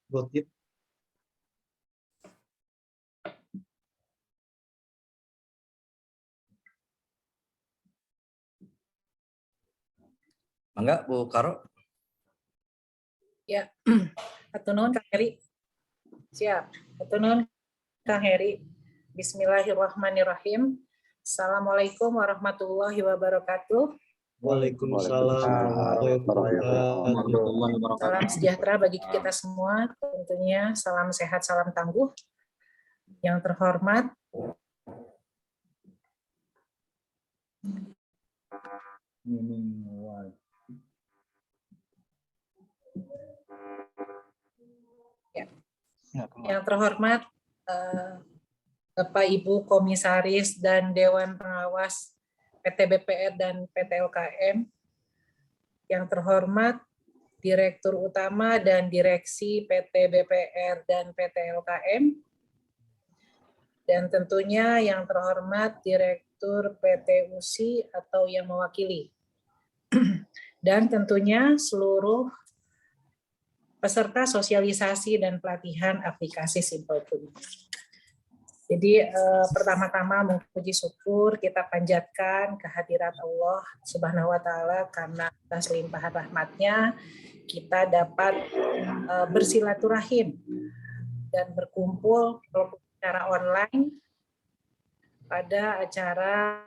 Gotip. Mangga Bu Karo. Ya, atunun Kang Heri. Siap. Atunun Kang Heri. Bismillahirrahmanirrahim. Assalamualaikum warahmatullahi wabarakatuh. Waalaikumsalam warahmatullahi wabarakatuh. Salam sejahtera bagi kita semua, tentunya salam sehat, salam tangguh. Yang terhormat Yang terhormat Bapak Ibu Komisaris dan Dewan Pengawas PT BPR dan PT LKM, yang terhormat Direktur Utama dan Direksi PT BPR dan PT LKM, dan tentunya yang terhormat Direktur PT USI atau yang mewakili, dan tentunya seluruh peserta sosialisasi dan pelatihan aplikasi Simple Food. Jadi pertama-tama memuji syukur kita panjatkan kehadirat Allah Subhanahu wa taala, karena atas limpahan rahmatnya kita dapat bersilaturahim dan berkumpul secara online pada acara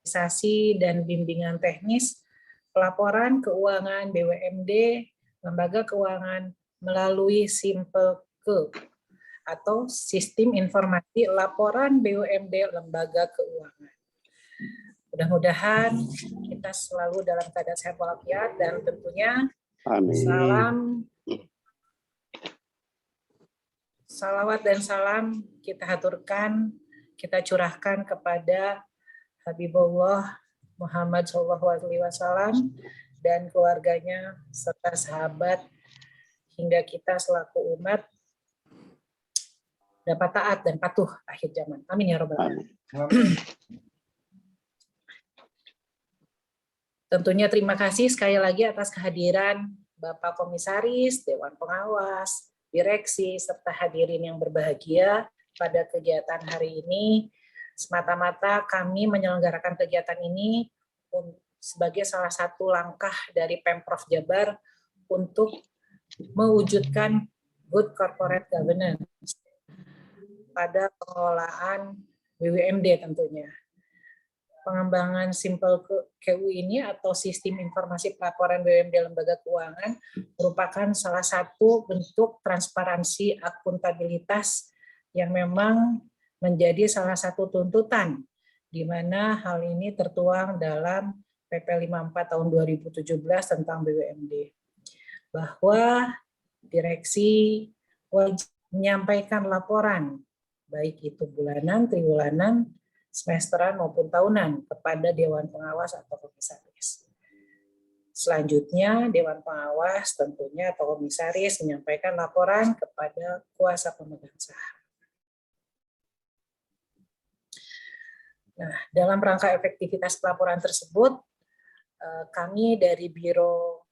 sosialisasi dan bimbingan teknis pelaporan keuangan BUMD lembaga keuangan melalui Simple Food atau Sistem Informasi Laporan BUMD Lembaga Keuangan. Mudah-mudahan kita selalu dalam keadaan sehat walafiat, dan tentunya salawat dan salam kita haturkan, kita curahkan kepada Habibullah Muhammad SAW dan keluarganya serta sahabat, hingga kita selaku umat dapat taat dan patuh akhir zaman. Amin ya rabbal alamin. Tentunya terima kasih sekali lagi atas kehadiran Bapak Komisaris, Dewan Pengawas, Direksi, serta hadirin yang berbahagia pada kegiatan hari ini. Semata-mata kami menyelenggarakan kegiatan ini sebagai salah satu langkah dari Pemprov Jabar untuk mewujudkan good corporate governance pada pengelolaan BUMD tentunya. Pengembangan Simple KU ini atau Sistem Informasi Pelaporan BUMD Lembaga Keuangan merupakan salah satu bentuk transparansi akuntabilitas yang memang menjadi salah satu tuntutan, di mana hal ini tertuang dalam PP 54 tahun 2017 tentang BUMD, bahwa direksi wajib menyampaikan laporan baik itu bulanan, triwulan, semesteran maupun tahunan kepada Dewan Pengawas atau Komisaris. Selanjutnya Dewan Pengawas tentunya atau Komisaris menyampaikan laporan kepada kuasa pemegang saham. Nah, dalam rangka efektivitas pelaporan tersebut, kami dari Biro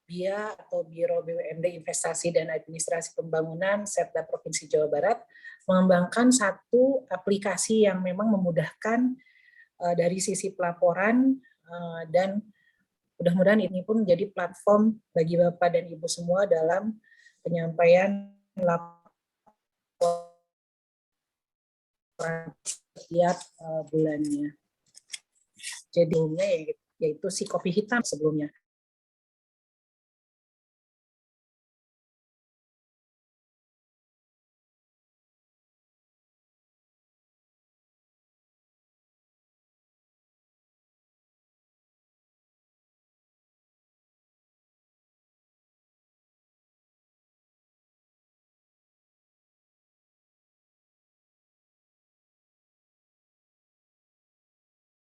BIA atau Biro BUMD Investasi dan Administrasi Pembangunan Setda Provinsi Jawa Barat mengembangkan satu aplikasi yang memang memudahkan dari sisi pelaporan, dan mudah-mudahan ini pun menjadi platform bagi Bapak dan Ibu semua dalam penyampaian laporan setiap bulannya. Jadi yaitu si kopi hitam sebelumnya.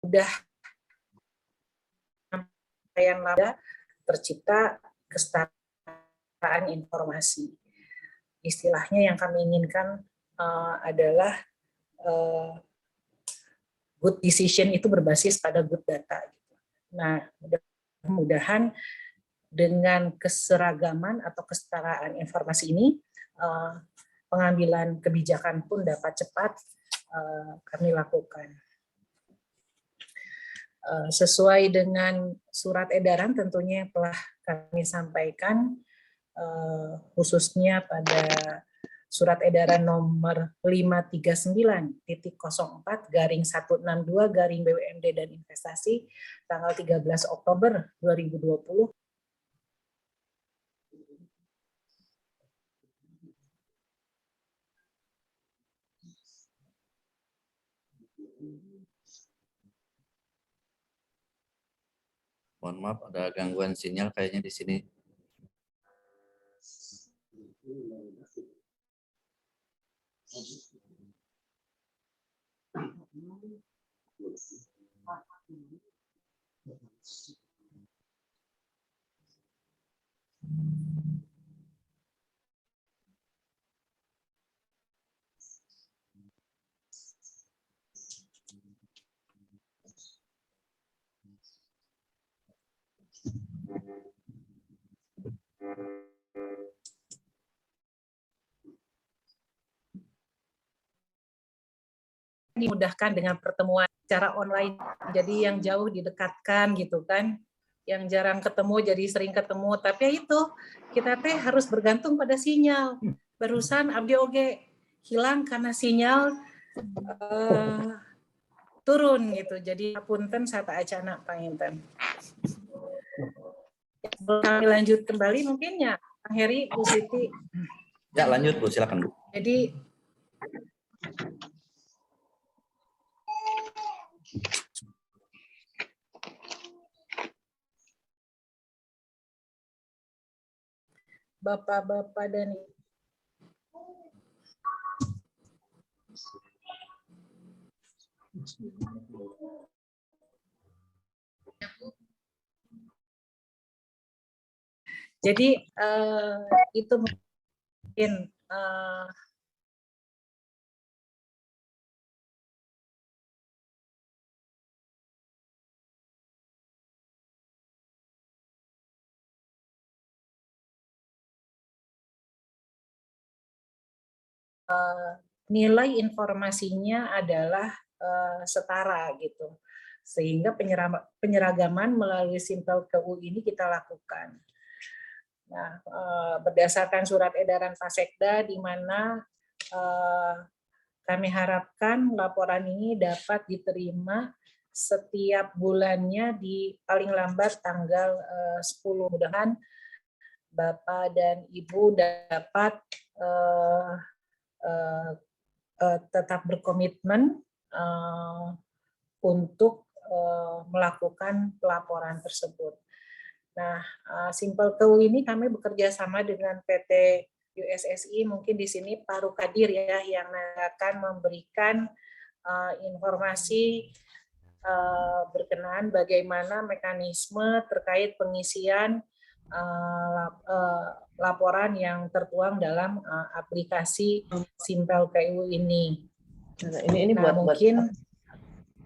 Sudah yang laba tercipta kesetaraan informasi. Istilahnya yang kami inginkan adalah good decision itu berbasis pada good data. Nah, mudah-mudahan dengan keseragaman atau kesetaraan informasi ini, pengambilan kebijakan pun dapat cepat kami lakukan. Sesuai dengan surat edaran tentunya yang telah kami sampaikan, khususnya pada surat edaran nomor 539.04/162 dan investasi tanggal 13 Oktober 2020. Mohon maaf, ada gangguan sinyal kayaknya di sini. Dimudahkan dengan pertemuan secara online, jadi yang jauh didekatkan gitu kan, yang jarang ketemu jadi sering ketemu, tapi itu kita teh harus bergantung pada sinyal. Barusan abdi oge hilang karena sinyal turun gitu, jadi punten sata acana panginten. Kami lanjut kembali mungkin ya, Kang Heri, Bu Siti. Ya lanjut Bu, silakan Bu. Jadi Bapak-bapak dan jadi itu mungkin nilai informasinya adalah setara gitu, sehingga penyeragaman melalui Simpel KU ini kita lakukan. Nah, berdasarkan surat edaran Fasekda, di mana kami harapkan laporan ini dapat diterima setiap bulannya di paling lambat tanggal 10. Mudah-mudahan Bapak dan Ibu dapat tetap berkomitmen untuk melakukan pelaporan tersebut. Nah, Simpel KU ini kami bekerja sama dengan PT USSI, mungkin di sini Pak Rukadir ya yang akan memberikan informasi berkenaan bagaimana mekanisme terkait pengisian laporan yang tertuang dalam aplikasi Simpel KU ini. Nah, mungkin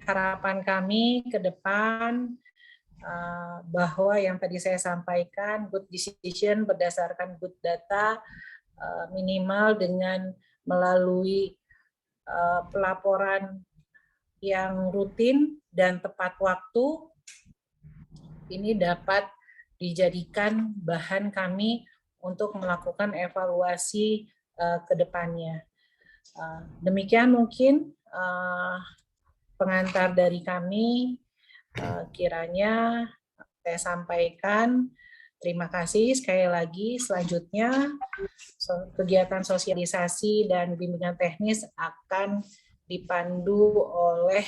harapan kami ke depan bahwa yang tadi saya sampaikan, good decision berdasarkan good data, minimal dengan melalui pelaporan yang rutin dan tepat waktu, ini dapat dijadikan bahan kami untuk melakukan evaluasi ke depannya. Demikian mungkin pengantar dari kami. Kiranya saya sampaikan. Terima kasih sekali lagi. Selanjutnya kegiatan sosialisasi dan bimbingan teknis akan dipandu oleh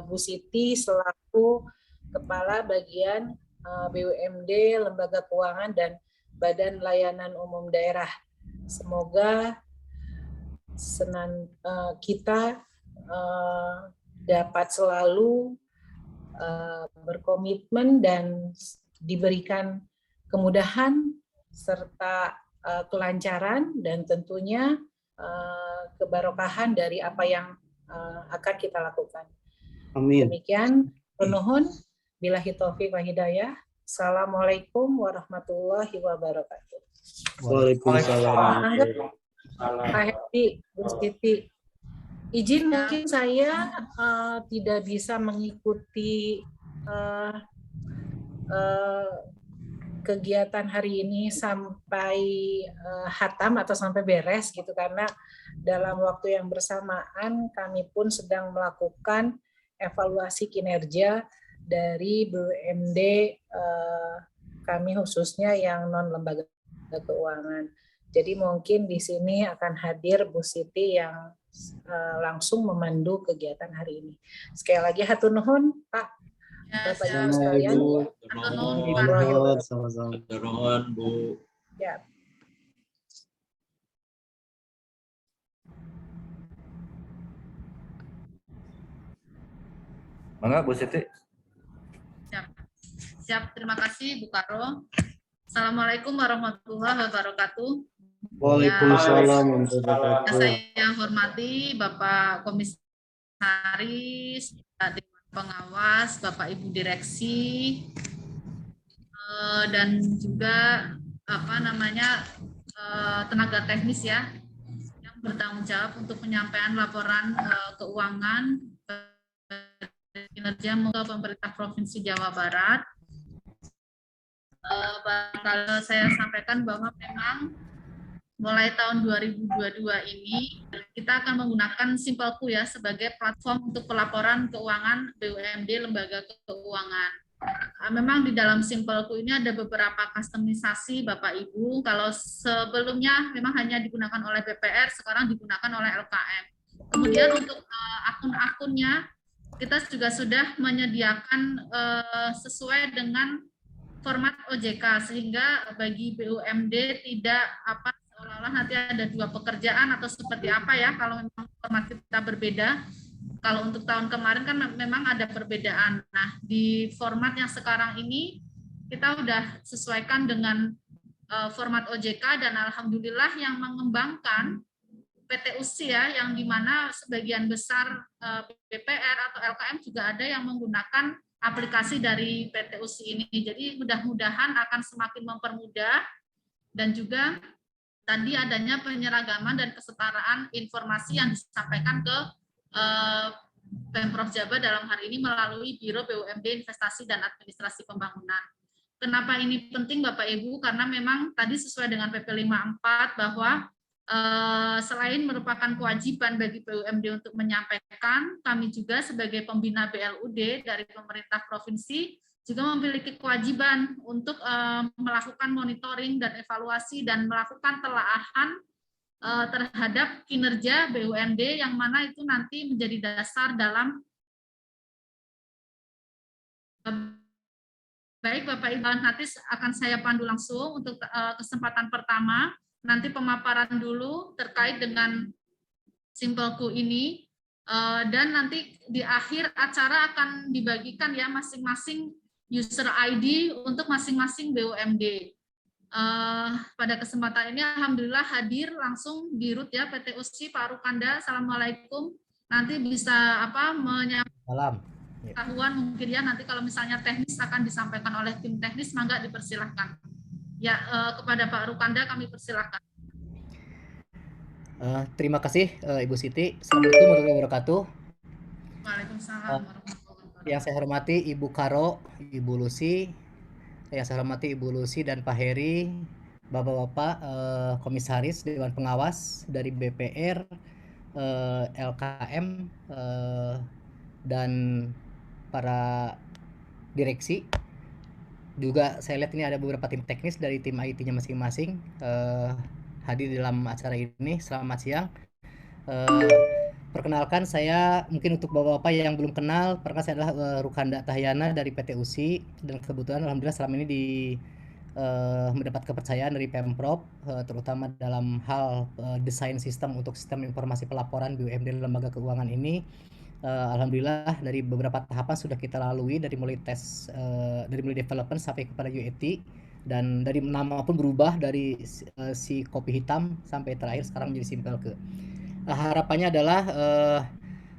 Bu Siti selaku Kepala Bagian BUMD, Lembaga Keuangan dan Badan Layanan Umum Daerah. Semoga kita dapat selalu berkomitmen dan diberikan kemudahan serta kelancaran dan tentunya kebarokahan dari apa yang akan kita lakukan. Amin. Demikian, penuhun billahi taufiq wa hidayah. Assalamualaikum warahmatullahi wabarakatuh. Waalaikumsalam. Pak Hedi, Bu Siti, izin mungkin saya tidak bisa mengikuti kegiatan hari ini sampai hatam atau sampai beres gitu, karena dalam waktu yang bersamaan kami pun sedang melakukan evaluasi kinerja dari BUMD kami khususnya yang non lembaga keuangan. Jadi mungkin di sini akan hadir Bu Siti yang langsung memandu kegiatan hari ini. Sekali lagi hatur nuhun Pak. Bapak Ibu sekalian. Sama-sama. Bu. Ya. Mangga Bu Siti. Siap, terima kasih Bu Karo. Assalamualaikum warahmatullahi wabarakatuh. Waalaikumsalam. Yang saya hormati Bapak Komisaris, Dewan Pengawas, Bapak Ibu Direksi, dan juga tenaga teknis ya yang bertanggung jawab untuk penyampaian laporan keuangan kinerja pemerintah Provinsi Jawa Barat. Kalau saya sampaikan bahwa memang mulai tahun 2022 ini kita akan menggunakan Simpleku ya sebagai platform untuk pelaporan keuangan BUMD lembaga keuangan. Memang di dalam Simpleku ini ada beberapa kustomisasi Bapak Ibu. Kalau sebelumnya memang hanya digunakan oleh BPR, sekarang digunakan oleh LKM. Kemudian untuk akun-akunnya kita juga sudah menyediakan sesuai dengan format OJK, sehingga bagi BUMD tidak seolah-olah nanti ada dua pekerjaan atau seperti apa ya kalau memang format kita berbeda. Kalau untuk tahun kemarin kan memang ada perbedaan. Nah, di format yang sekarang ini kita sudah sesuaikan dengan format OJK, dan alhamdulillah yang mengembangkan PTUC ya, yang dimana sebagian besar BPR atau LKM juga ada yang menggunakan aplikasi dari PTUC ini. Jadi mudah-mudahan akan semakin mempermudah, dan juga tadi adanya penyeragaman dan kesetaraan informasi yang disampaikan ke Pemprov Jabar dalam hari ini melalui Biro BUMD Investasi dan Administrasi Pembangunan. Kenapa ini penting Bapak Ibu? Karena memang tadi sesuai dengan PP 54 bahwa selain merupakan kewajiban bagi BUMD untuk menyampaikan, kami juga sebagai pembina BLUD dari pemerintah provinsi juga memiliki kewajiban untuk melakukan monitoring dan evaluasi dan melakukan telaahan terhadap kinerja BUMD, yang mana itu nanti menjadi dasar dalam baik Bapak Ibu, nanti akan saya pandu langsung untuk kesempatan pertama. Nanti pemaparan dulu terkait dengan Simpleku ini, dan nanti di akhir acara akan dibagikan ya masing-masing user ID untuk masing-masing BUMD. Pada kesempatan ini alhamdulillah hadir langsung di RUT ya PTUC Pak Rukanda. Assalamualaikum. Nanti bisa menyampaikan pengetahuan mungkin ya, nanti kalau misalnya teknis akan disampaikan oleh tim teknis, mangga dipersilahkan. Ya, kepada Pak Rukanda kami persilahkan. Terima kasih Ibu Siti. Assalamualaikum warahmatullahi wabarakatuh. Waalaikumsalam warahmatullahi wabarakatuh. Yang saya hormati Ibu Karo, Ibu Lucy, yang saya hormati Ibu Lucy dan Pak Heri, Bapak-Bapak Komisaris Dewan Pengawas dari BPR, LKM, dan para direksi. Juga saya lihat ini ada beberapa tim teknis dari tim IT-nya masing-masing hadir dalam acara ini. Selamat siang. Perkenalkan saya, mungkin untuk Bapak-Bapak yang belum kenal, perkenalkan saya adalah Rukanda Tahyana dari PTUC, dan kebetulan alhamdulillah selama ini mendapat kepercayaan dari Pemprov, terutama dalam hal desain sistem untuk sistem informasi pelaporan BUMD lembaga keuangan ini. Alhamdulillah dari beberapa tahapan sudah kita lalui, dari mulai tes, dari mulai development sampai kepada UAT, dan dari nama pun berubah dari si kopi hitam sampai terakhir sekarang menjadi Simpleku. Harapannya adalah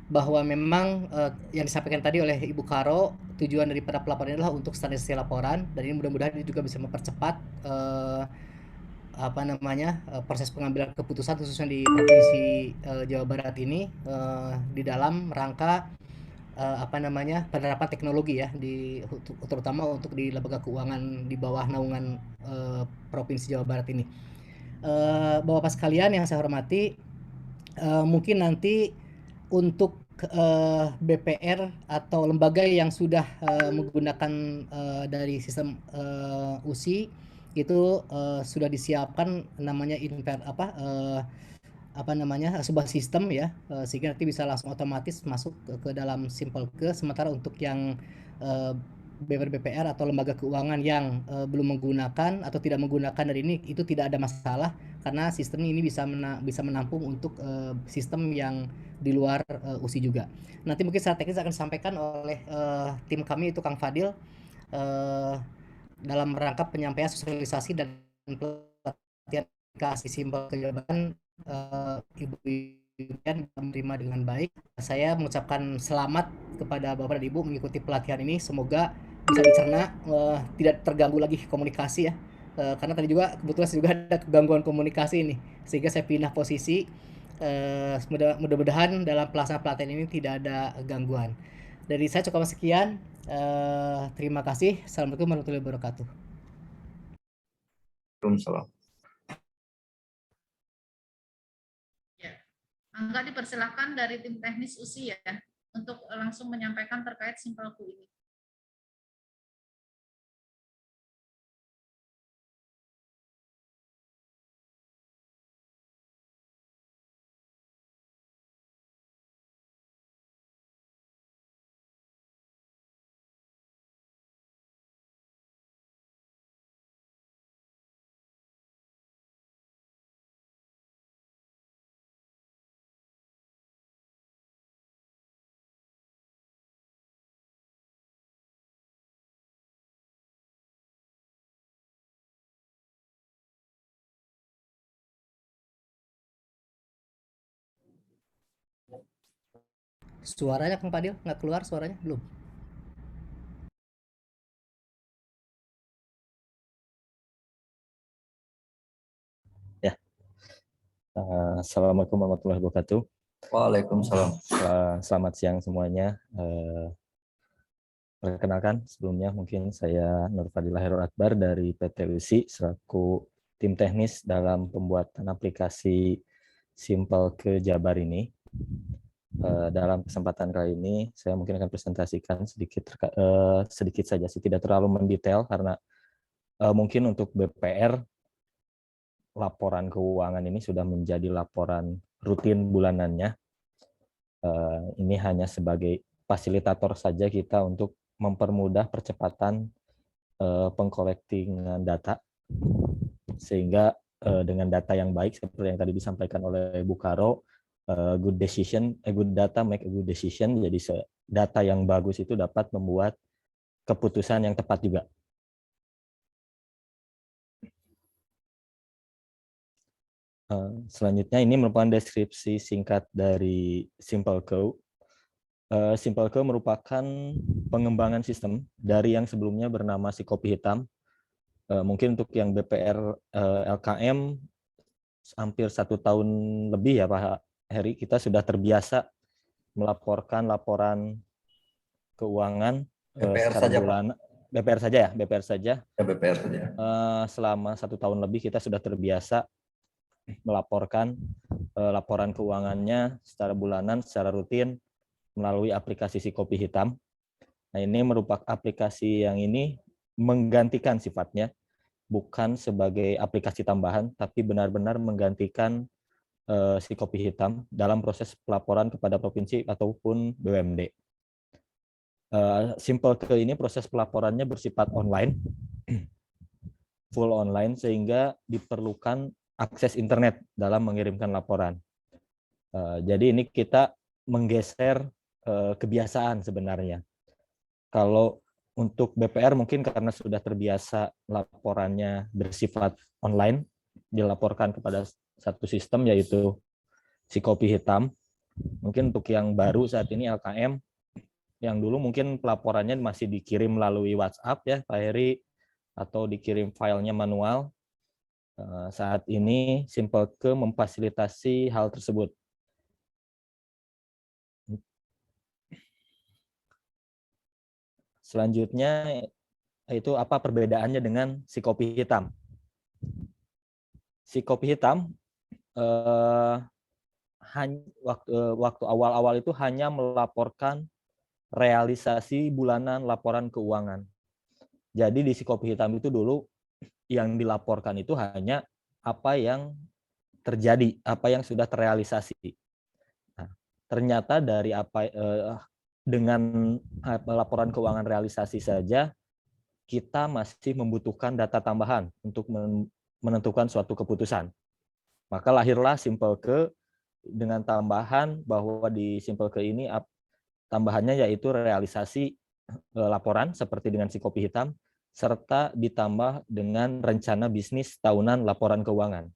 bahwa memang yang disampaikan tadi oleh Ibu Karo, tujuan daripada pelaporan ini adalah untuk standarisasi laporan, dan ini mudah-mudahan ini juga bisa mempercepat proses pengambilan keputusan khususnya di Provinsi Jawa Barat ini di dalam rangka penerapan teknologi ya terutama untuk di lembaga keuangan di bawah naungan Provinsi Jawa Barat ini. Bapak-bapak sekalian yang saya hormati, mungkin nanti untuk BPR atau lembaga yang sudah menggunakan dari sistem USI itu sudah disiapkan namanya sebuah sistem ya, sehingga nanti bisa langsung otomatis masuk ke dalam Simpelke. Sementara untuk yang BPR atau lembaga keuangan yang belum menggunakan atau tidak menggunakan dari ini, itu tidak ada masalah karena sistem ini bisa menampung untuk sistem yang di luar USI juga. Nanti mungkin secara teknis akan disampaikan oleh tim kami, itu Kang Fadil, dalam rangka penyampaian sosialisasi dan pelatihan aplikasi Simpelke Jabatan. Ibu Yulian menerima dengan baik. Saya mengucapkan selamat kepada Bapak dan Ibu mengikuti pelatihan ini. Semoga bisa dicerna, tidak terganggu lagi komunikasi ya. Karena tadi juga kebetulan juga ada gangguan komunikasi ini, sehingga saya pindah posisi. Mudah-mudahan dalam pelaksanaan pelatihan ini tidak ada gangguan. Dari saya cukup sekian. Terima kasih. Assalamualaikum warahmatullahi wabarakatuh. Waalaikumsalam. Angga dipersilakan dari tim teknis USI ya untuk langsung menyampaikan terkait Simpelku ini. Suaranya Kang Fadil nggak keluar, suaranya belum. Ya. Assalamualaikum warahmatullahi wabarakatuh. Waalaikumsalam. Selamat siang semuanya. Perkenalkan sebelumnya mungkin saya Nur Fadilah Herul Akbar dari PT USI selaku tim teknis dalam pembuatan aplikasi Simpelke Jabar ini. Dalam kesempatan kali ini saya mungkin akan presentasikan sedikit saja sih, tidak terlalu mendetail karena mungkin untuk BPR laporan keuangan ini sudah menjadi laporan rutin bulanannya. Ini hanya sebagai fasilitator saja kita untuk mempermudah percepatan pengkolektingan data, sehingga dengan data yang baik seperti yang tadi disampaikan oleh Bu Karo, good data make a good decision. Jadi data yang bagus itu dapat membuat keputusan yang tepat juga. Selanjutnya ini merupakan deskripsi singkat dari Simpelke. Simpelke merupakan pengembangan sistem dari yang sebelumnya bernama si kopi hitam. Mungkin untuk yang BPR LKM hampir 1 tahun lebih ya Pak Heri, kita sudah terbiasa melaporkan laporan keuangan BPR saja bulanan. BPR saja ya, BPR saja. Ya, BPR saja. Selama 1 tahun lebih kita sudah terbiasa melaporkan laporan keuangannya secara bulanan, secara rutin melalui aplikasi si kopi hitam. Nah, ini merupakan aplikasi yang ini menggantikan sifatnya, bukan sebagai aplikasi tambahan, tapi benar-benar menggantikan si kopi hitam dalam proses pelaporan kepada provinsi ataupun BUMD. Simpelke ini proses pelaporannya bersifat online, full online, sehingga diperlukan akses internet dalam mengirimkan laporan. Jadi ini kita menggeser kebiasaan sebenarnya. Kalau untuk BPR mungkin karena sudah terbiasa laporannya bersifat online, dilaporkan kepada satu sistem yaitu si kopi hitam. Mungkin untuk yang baru saat ini LKM, yang dulu mungkin pelaporannya masih dikirim melalui WhatsApp ya Pak Heri, atau dikirim filenya manual. Saat ini Simpelke memfasilitasi hal tersebut. Selanjutnya itu apa perbedaannya dengan si kopi hitam. Si kopi hitam waktu awal-awal itu hanya melaporkan realisasi bulanan laporan keuangan. Jadi di si kopi hitam itu dulu yang dilaporkan itu hanya apa yang terjadi, apa yang sudah terrealisasi. Nah, ternyata dari dengan laporan keuangan realisasi saja kita masih membutuhkan data tambahan untuk menentukan suatu keputusan. Maka lahirlah Simpelke dengan tambahan bahwa di Simpelke ini tambahannya yaitu realisasi laporan seperti dengan si kopi hitam, serta ditambah dengan rencana bisnis tahunan laporan keuangan.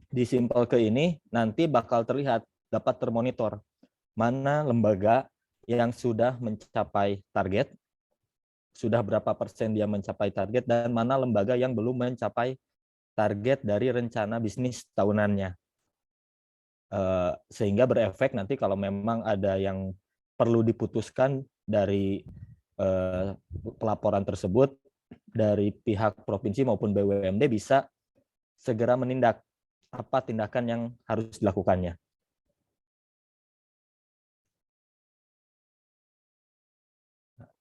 Di Simpelke ini nanti bakal terlihat, dapat termonitor mana lembaga yang sudah mencapai target, sudah berapa persen dia mencapai target, dan mana lembaga yang belum mencapai target dari rencana bisnis tahunannya. Sehingga berefek nanti kalau memang ada yang perlu diputuskan dari pelaporan tersebut, dari pihak provinsi maupun BUMD bisa segera menindak apa tindakan yang harus dilakukannya.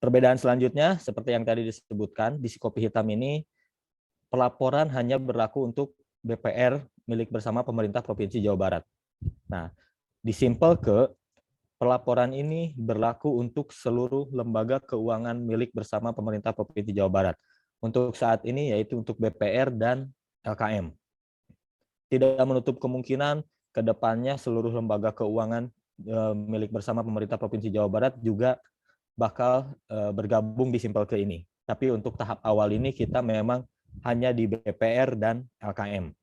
Perbedaan selanjutnya, seperti yang tadi disebutkan, di si kopi hitam ini, pelaporan hanya berlaku untuk BPR milik bersama pemerintah Provinsi Jawa Barat. Nah, di Simpelke, pelaporan ini berlaku untuk seluruh lembaga keuangan milik bersama pemerintah Provinsi Jawa Barat. Untuk saat ini yaitu untuk BPR dan LKM. Tidak menutup kemungkinan ke depannya seluruh lembaga keuangan milik bersama pemerintah Provinsi Jawa Barat juga bakal bergabung di Simpelke ini. Tapi untuk tahap awal ini kita memang hanya di BPR dan LKM.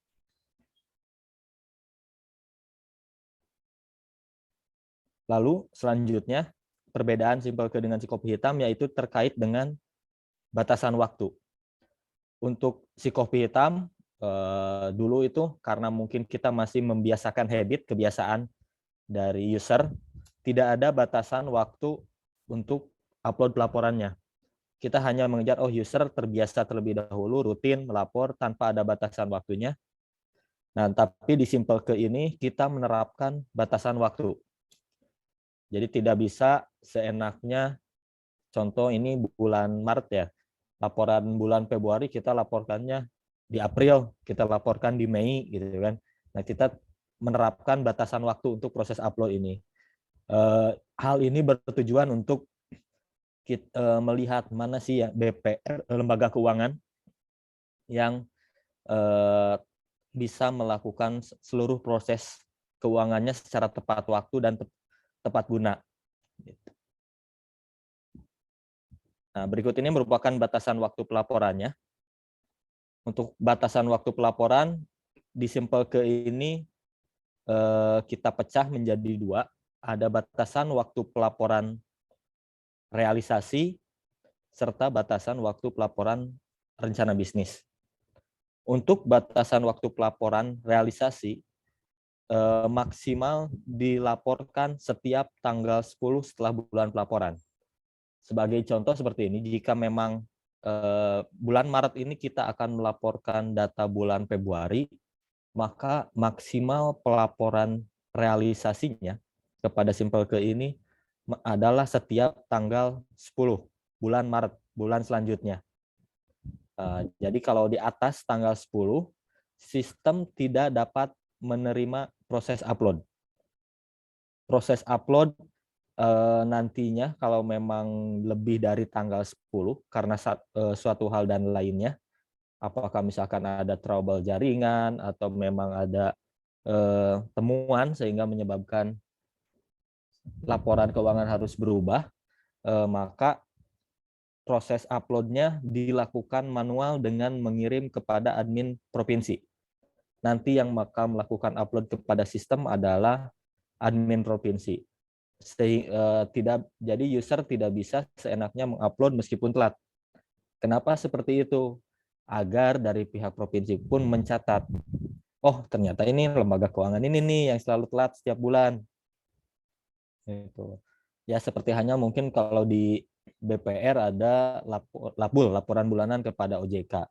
Lalu selanjutnya perbedaan Simpelke dengan si kopi hitam yaitu terkait dengan batasan waktu. Untuk si kopi hitam dulu itu karena mungkin kita masih membiasakan kebiasaan dari user, tidak ada batasan waktu untuk upload pelaporannya. Kita hanya mengejar, user terbiasa terlebih dahulu rutin melapor tanpa ada batasan waktunya. Nah, tapi di Simpelke ini kita menerapkan batasan waktu. Jadi tidak bisa seenaknya, contoh ini bulan Maret ya, laporan bulan Februari kita laporkannya di April, kita laporkan di Mei gitu kan. Nah, kita menerapkan batasan waktu untuk proses upload ini. Hal ini bertujuan untuk kita melihat mana sih ya BPR, lembaga keuangan yang bisa melakukan seluruh proses keuangannya secara tepat waktu dan tepat guna. Nah, berikut ini merupakan batasan waktu pelaporannya. Untuk batasan waktu pelaporan di Simpelke ini kita pecah menjadi dua. Ada batasan waktu pelaporan realisasi serta batasan waktu pelaporan rencana bisnis. Untuk batasan waktu pelaporan realisasi maksimal dilaporkan setiap tanggal 10 setelah bulan pelaporan. Sebagai contoh seperti ini, jika memang bulan Maret ini kita akan melaporkan data bulan Februari, maka maksimal pelaporan realisasinya kepada Simpelke ini adalah setiap tanggal 10 bulan Maret, bulan selanjutnya. Jadi kalau di atas tanggal 10, sistem tidak dapat menerima proses upload. Proses upload nantinya kalau memang lebih dari tanggal 10 karena suatu hal dan lainnya, apakah misalkan ada trouble jaringan atau memang ada temuan sehingga menyebabkan laporan keuangan harus berubah, maka proses uploadnya dilakukan manual dengan mengirim kepada admin provinsi. nanti yang bakal melakukan upload kepada sistem adalah admin provinsi. Jadi user tidak bisa seenaknya mengupload meskipun telat. Kenapa seperti itu? Agar dari pihak provinsi pun mencatat, oh ternyata ini lembaga keuangan ini nih yang selalu telat setiap bulan. Itu. Ya seperti hanya mungkin kalau di BPR ada laporan bulanan kepada OJK.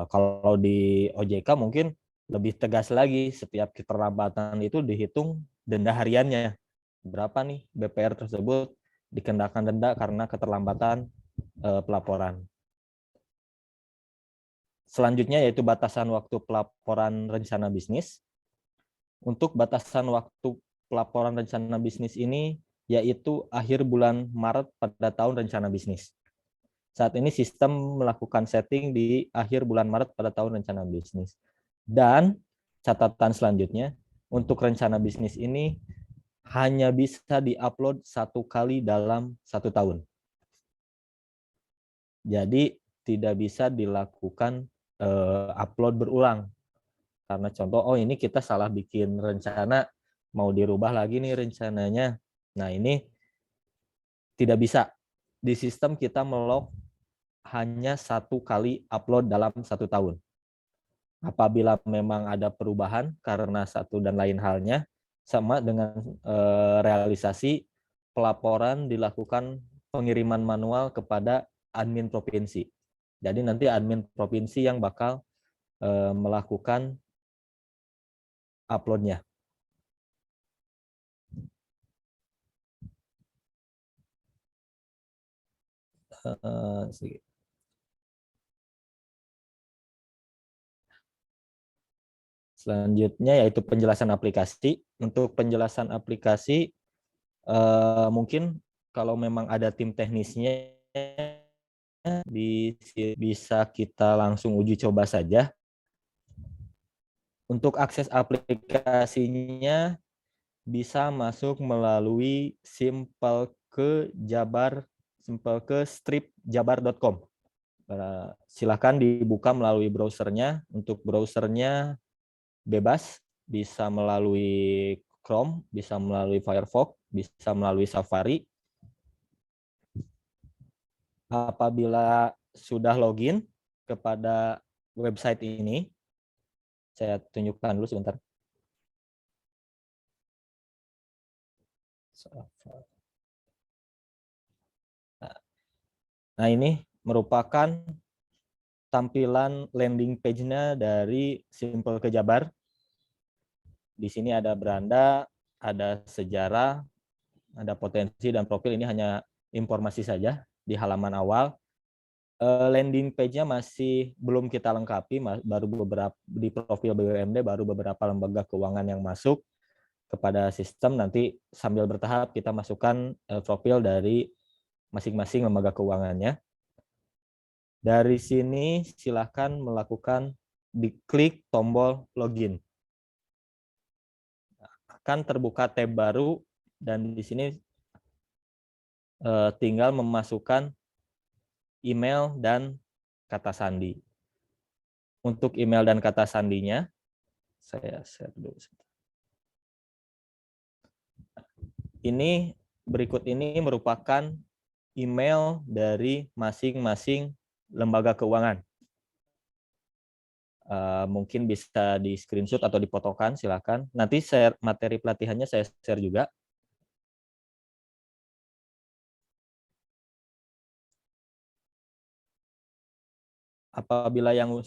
Kalau di OJK mungkin lebih tegas lagi, setiap keterlambatan itu dihitung denda hariannya. Berapa nih BPR tersebut dikenakan denda karena keterlambatan pelaporan. Selanjutnya yaitu batasan waktu pelaporan rencana bisnis. Untuk batasan waktu pelaporan rencana bisnis ini yaitu akhir bulan Maret pada tahun rencana bisnis. Saat ini sistem melakukan setting di akhir bulan Maret pada tahun rencana bisnis. Dan catatan selanjutnya, untuk rencana bisnis ini hanya bisa diupload 1 kali dalam 1 tahun. Jadi tidak bisa dilakukan upload berulang. Karena contoh, oh ini kita salah bikin rencana, mau dirubah lagi nih rencananya. Nah ini tidak bisa. Di sistem kita melog hanya 1 kali upload dalam 1 tahun. Apabila memang ada perubahan karena satu dan lain halnya, sama dengan realisasi pelaporan dilakukan pengiriman manual kepada admin provinsi. Jadi nanti admin provinsi yang bakal melakukan uploadnya. Selanjutnya yaitu penjelasan aplikasi. Untuk penjelasan aplikasi mungkin kalau memang ada tim teknisnya bisa kita langsung uji coba saja. Untuk akses aplikasinya bisa masuk melalui simplekestripjabar.com. Silakan dibuka melalui browsernya. Untuk browsernya bebas, bisa melalui Chrome, bisa melalui Firefox, bisa melalui Safari. Apabila sudah login kepada website ini, saya tunjukkan dulu sebentar. Nah ini merupakan tampilan landing page-nya dari Simple Kejabar. Di sini ada beranda, ada sejarah, ada potensi dan profil. Ini hanya informasi saja di halaman awal. Landing page-nya masih belum kita lengkapi, baru beberapa di profil BUMD, baru beberapa lembaga keuangan yang masuk kepada sistem. Nanti sambil bertahap kita masukkan profil dari masing-masing lembaga keuangannya. Dari sini silakan melakukan diklik tombol login. Akan terbuka tab baru dan di sini tinggal memasukkan email dan kata sandi. Untuk email dan kata sandinya, saya share dulu. Ini berikut ini merupakan email dari masing-masing lembaga keuangan. Mungkin bisa di screenshot atau difotokan, silakan. Nanti materi pelatihannya saya share juga. Apabila yang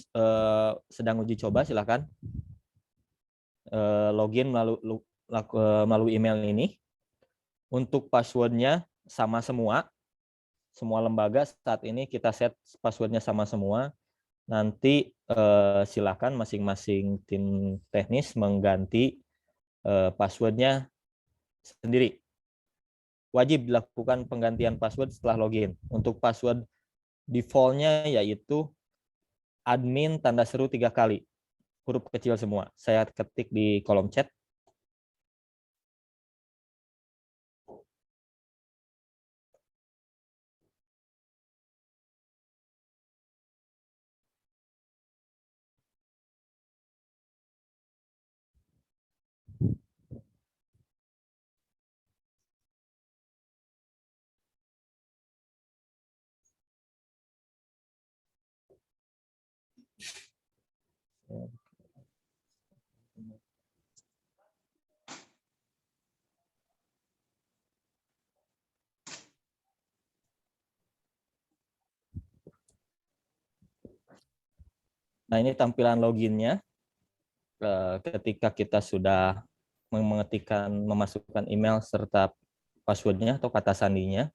sedang uji coba, silakan login melalui email ini. Untuk passwordnya sama semua lembaga saat ini kita set passwordnya sama semua. Nanti silakan masing-masing tim teknis mengganti passwordnya sendiri. Wajib dilakukan penggantian password setelah login. Untuk password default-nya yaitu admin tanda seru 3 kali, huruf kecil semua. Saya ketik di kolom chat. Nah, ini tampilan loginnya. Ketika kita sudah memasukkan email serta passwordnya atau kata sandinya,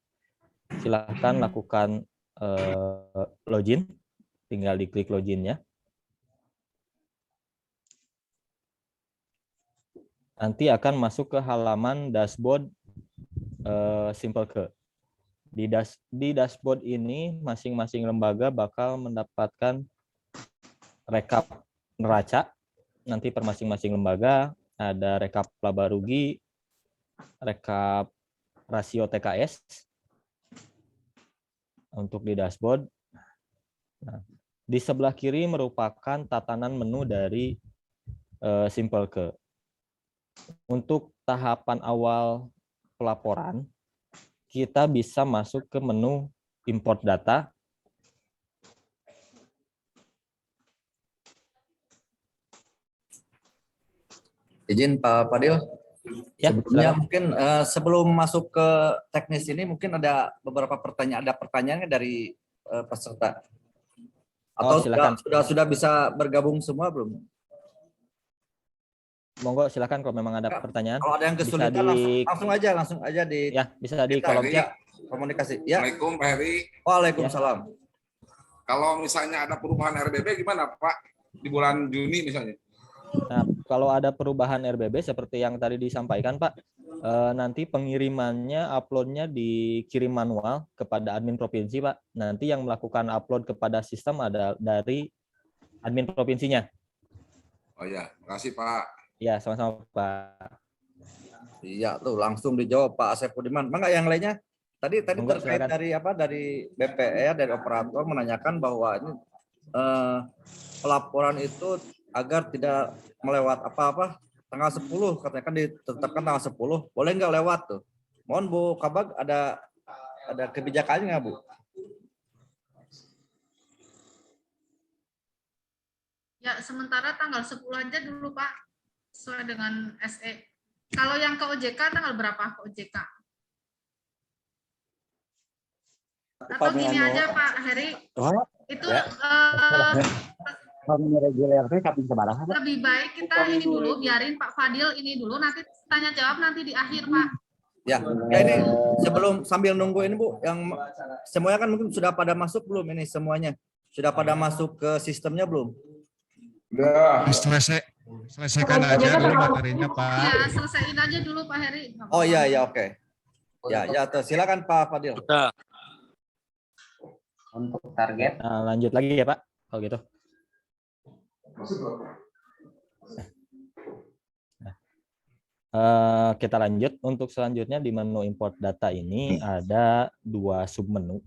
silahkan lakukan login. Tinggal diklik loginnya. Nanti akan masuk ke halaman dashboard SimpleKe. Di dashboard ini, masing-masing lembaga bakal mendapatkan rekap neraca. Nanti per masing-masing lembaga ada rekap laba rugi, rekap rasio TKS untuk di dashboard. Nah, di sebelah kiri merupakan tatanan menu dari SimpleKe. Untuk tahapan awal pelaporan, kita bisa masuk ke menu import data. Izin Pak Fadil. Ya, Sebelumnya silakan. mungkin sebelum masuk ke teknis ini mungkin ada beberapa pertanyaan. Ada pertanyaannya dari peserta. Atau silakan. sudah bisa bergabung semua belum? Monggo silakan kalau memang ada pertanyaan. Kalau ada yang kesulitan langsung aja di ya bisa di kolom chat komunikasi. Ya. Assalamualaikum Pak Heri. Waalaikumsalam. Kalau misalnya ada perubahan RBB gimana Pak di bulan Juni misalnya? Nah, kalau ada perubahan RBB seperti yang tadi disampaikan Pak, nanti pengirimannya, uploadnya dikirim manual kepada admin provinsi Pak. Nanti yang melakukan upload kepada sistem ada dari admin provinsinya. Oh ya, makasih Pak. Ya, sama-sama Pak. Iya tuh langsung dijawab Pak Asep Budiman. Mangga yang lainnya. Tadi Monggo, terkait silakan. dari BPR, dari operator menanyakan bahwa ini pelaporan itu agar tidak melewat apa-apa tanggal 10, katanya kan ditetapkan tanggal 10. Boleh nggak lewat tuh? Mohon Bu Kabag ada kebijakannya nggak Bu? Ya, sementara tanggal 10 aja dulu Pak, sesuai dengan SE. Kalau yang ke OJK tanggal berapa ke OJK? Atau gini aja Pak Heri, itu lebih baik kita ini dulu, biarin Pak Fadil ini dulu, nanti tanya jawab nanti di akhir Pak. Ya, ini sebelum sambil nunggu ini Bu, yang semuanya kan mungkin sudah pada masuk belum ini semuanya? Sudah pada masuk ke sistemnya belum? Selesaikan aja dulu materinya Pak. Ya, selesaiin aja dulu Pak Heri. Oh iya oke. Ya silakan Pak Fadil. Untuk target. Nah, lanjut lagi ya Pak, kalau gitu. Kita lanjut. Untuk selanjutnya di menu import data ini ada 2 submenu.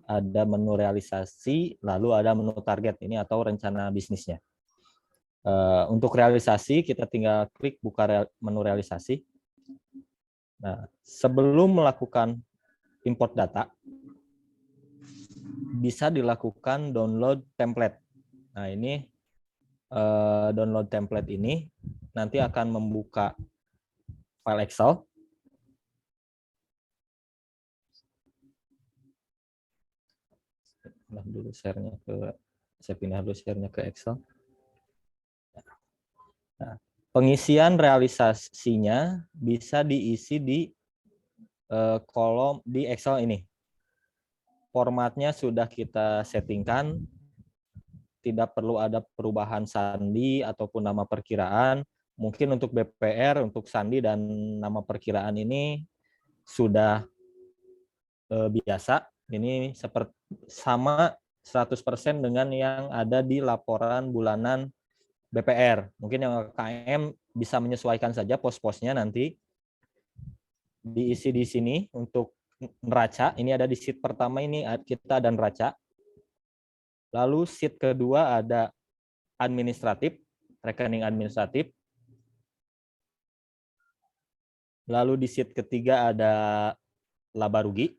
Ada menu realisasi, lalu ada menu target ini atau rencana bisnisnya. Untuk realisasi kita tinggal klik buka menu realisasi. Nah, sebelum melakukan import data, bisa dilakukan download template. Nah, ini download template ini nanti akan membuka file Excel. Saya pindah dulu share-nya ke Excel. Nah, pengisian realisasinya bisa diisi di kolom di Excel ini. Formatnya sudah kita settingkan, tidak perlu ada perubahan sandi ataupun nama perkiraan. Mungkin untuk BPR, untuk sandi dan nama perkiraan ini sudah biasa. Ini seperti sama 100% dengan yang ada di laporan bulanan BPR. Mungkin yang KM bisa menyesuaikan saja pos-posnya nanti. Diisi di sini untuk neraca. Ini ada di sheet pertama ini kita ada neraca. Lalu sheet kedua ada administratif, rekening administratif. Lalu di sheet ketiga ada laba rugi.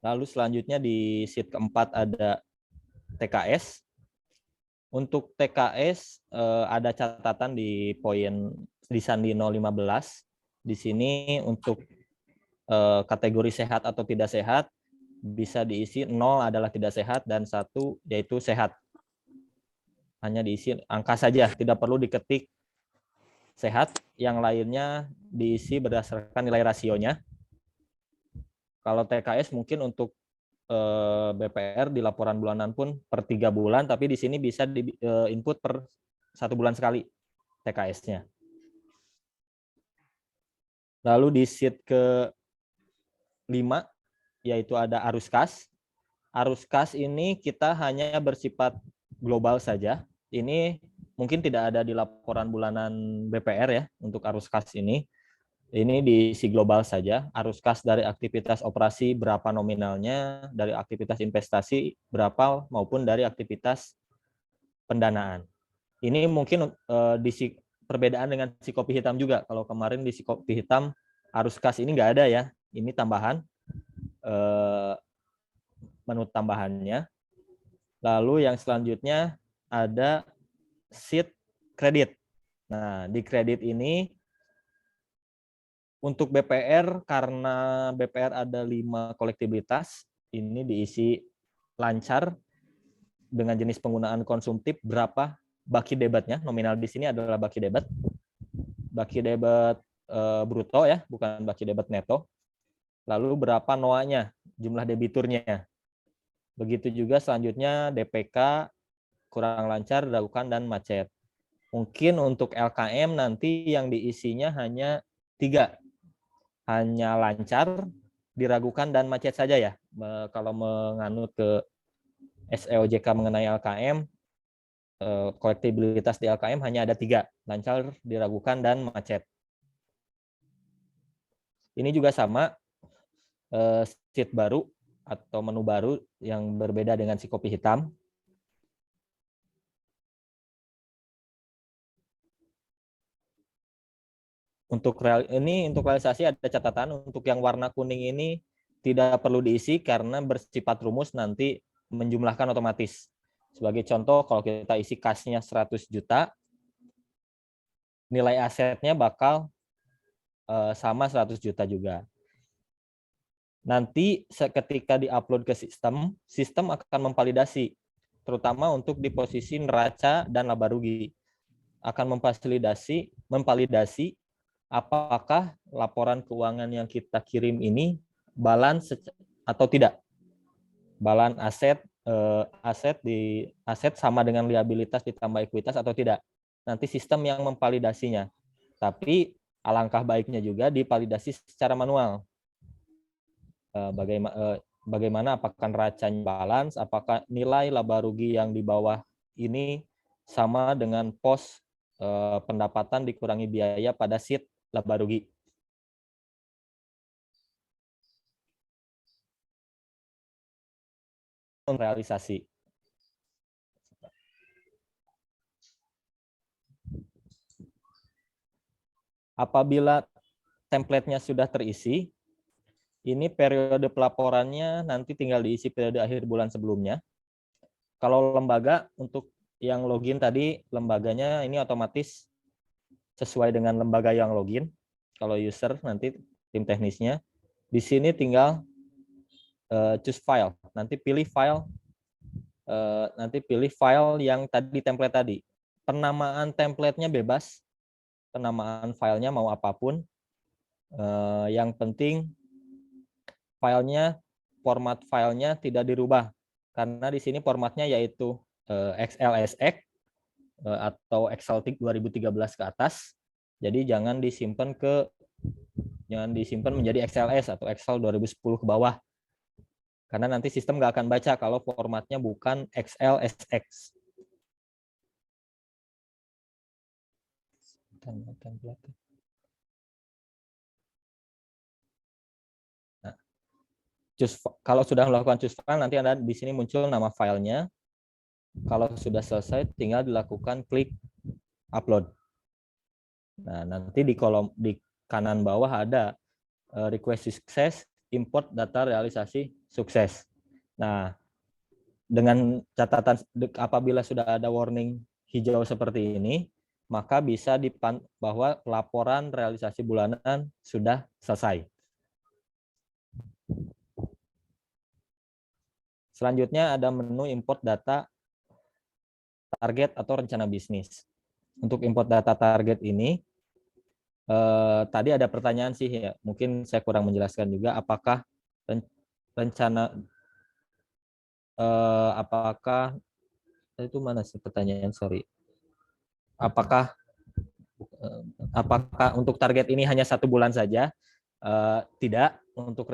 Lalu selanjutnya di sheet keempat ada TKS. Untuk TKS ada catatan di poin di sandi 015. Di sini untuk kategori sehat atau tidak sehat bisa diisi 0 adalah tidak sehat dan 1 yaitu sehat. Hanya diisi angka saja, tidak perlu diketik sehat, yang lainnya diisi berdasarkan nilai rasionya. Kalau TKS mungkin untuk BPR di laporan bulanan pun per 3 bulan, tapi di sini bisa di input per 1 bulan sekali TKS-nya. Lalu di sheet ke-5 yaitu ada arus kas. Arus kas ini kita hanya bersifat global saja. Ini mungkin tidak ada di laporan bulanan BPR ya untuk arus kas ini. Ini diisi global saja. Arus kas dari aktivitas operasi berapa nominalnya, dari aktivitas investasi berapa, maupun dari aktivitas pendanaan. Ini mungkin perbedaan dengan si kopi hitam juga. Kalau kemarin di si kopi hitam arus kas ini nggak ada ya. Ini tambahan. Menu tambahannya. Lalu yang selanjutnya ada sheet kredit. Nah, di kredit ini untuk BPR, karena BPR ada 5 kolektibilitas, ini diisi lancar dengan jenis penggunaan konsumtif berapa baki debitnya. Nominal di sini adalah baki debit. Baki debit bruto ya, bukan baki debit neto. Lalu berapa NOA-nya, jumlah debiturnya. Begitu juga selanjutnya DPK, kurang lancar, diragukan, dan macet. Mungkin untuk LKM nanti yang diisinya hanya 3. Hanya lancar, diragukan, dan macet saja ya. Kalau menganut ke SEOJK mengenai LKM, kolektibilitas di LKM hanya ada 3. Lancar, diragukan, dan macet. Ini juga sama, sheet baru atau menu baru yang berbeda dengan si kopi hitam. Untuk realisasi ada catatan, untuk yang warna kuning ini tidak perlu diisi karena bersifat rumus, nanti menjumlahkan otomatis. Sebagai contoh, kalau kita isi kasnya 100 juta, nilai asetnya bakal sama 100 juta juga. Nanti ketika diupload ke sistem akan memvalidasi, terutama untuk di posisi neraca dan laba rugi. Akan memvalidasi apakah laporan keuangan yang kita kirim ini balance atau tidak. Balance aset sama dengan liabilitas ditambah ekuitas atau tidak. Nanti sistem yang memvalidasinya. Tapi alangkah baiknya juga divalidasi secara manual. Bagaimana apakah neracanya balance, apakah nilai laba rugi yang di bawah ini sama dengan pos pendapatan dikurangi biaya pada sheet laba rugi. Realisasi. Apabila template-nya sudah terisi, ini periode pelaporannya nanti tinggal diisi periode akhir bulan sebelumnya. Kalau lembaga, untuk yang login tadi, lembaganya ini otomatis sesuai dengan lembaga yang login. Kalau user nanti tim teknisnya, di sini tinggal choose file. Nanti pilih file yang tadi template tadi. Penamaan template-nya bebas. Penamaan filenya mau apapun. Yang penting format filenya tidak dirubah. Karena di sini formatnya yaitu XLSX atau Exceltic 2013 ke atas. Jadi jangan disimpan menjadi XLS atau Excel 2010 ke bawah. Karena nanti sistem nggak akan baca kalau formatnya bukan XLSX. Nah, kalau sudah melakukan choose file, nanti Anda di sini muncul nama filenya. Kalau sudah selesai, tinggal dilakukan klik upload. Nah, nanti di kolom di kanan bawah ada request sukses, import data realisasi sukses. Nah, dengan catatan apabila sudah ada warning hijau seperti ini, maka bisa bahwa laporan realisasi bulanan sudah selesai. Selanjutnya ada menu import data target atau rencana bisnis. Untuk import data target ini, tadi ada pertanyaan sih ya, mungkin saya kurang menjelaskan juga apakah rencana apakah itu mana sih pertanyaan, sorry. Apakah untuk target ini hanya 1 bulan saja? Tidak, untuk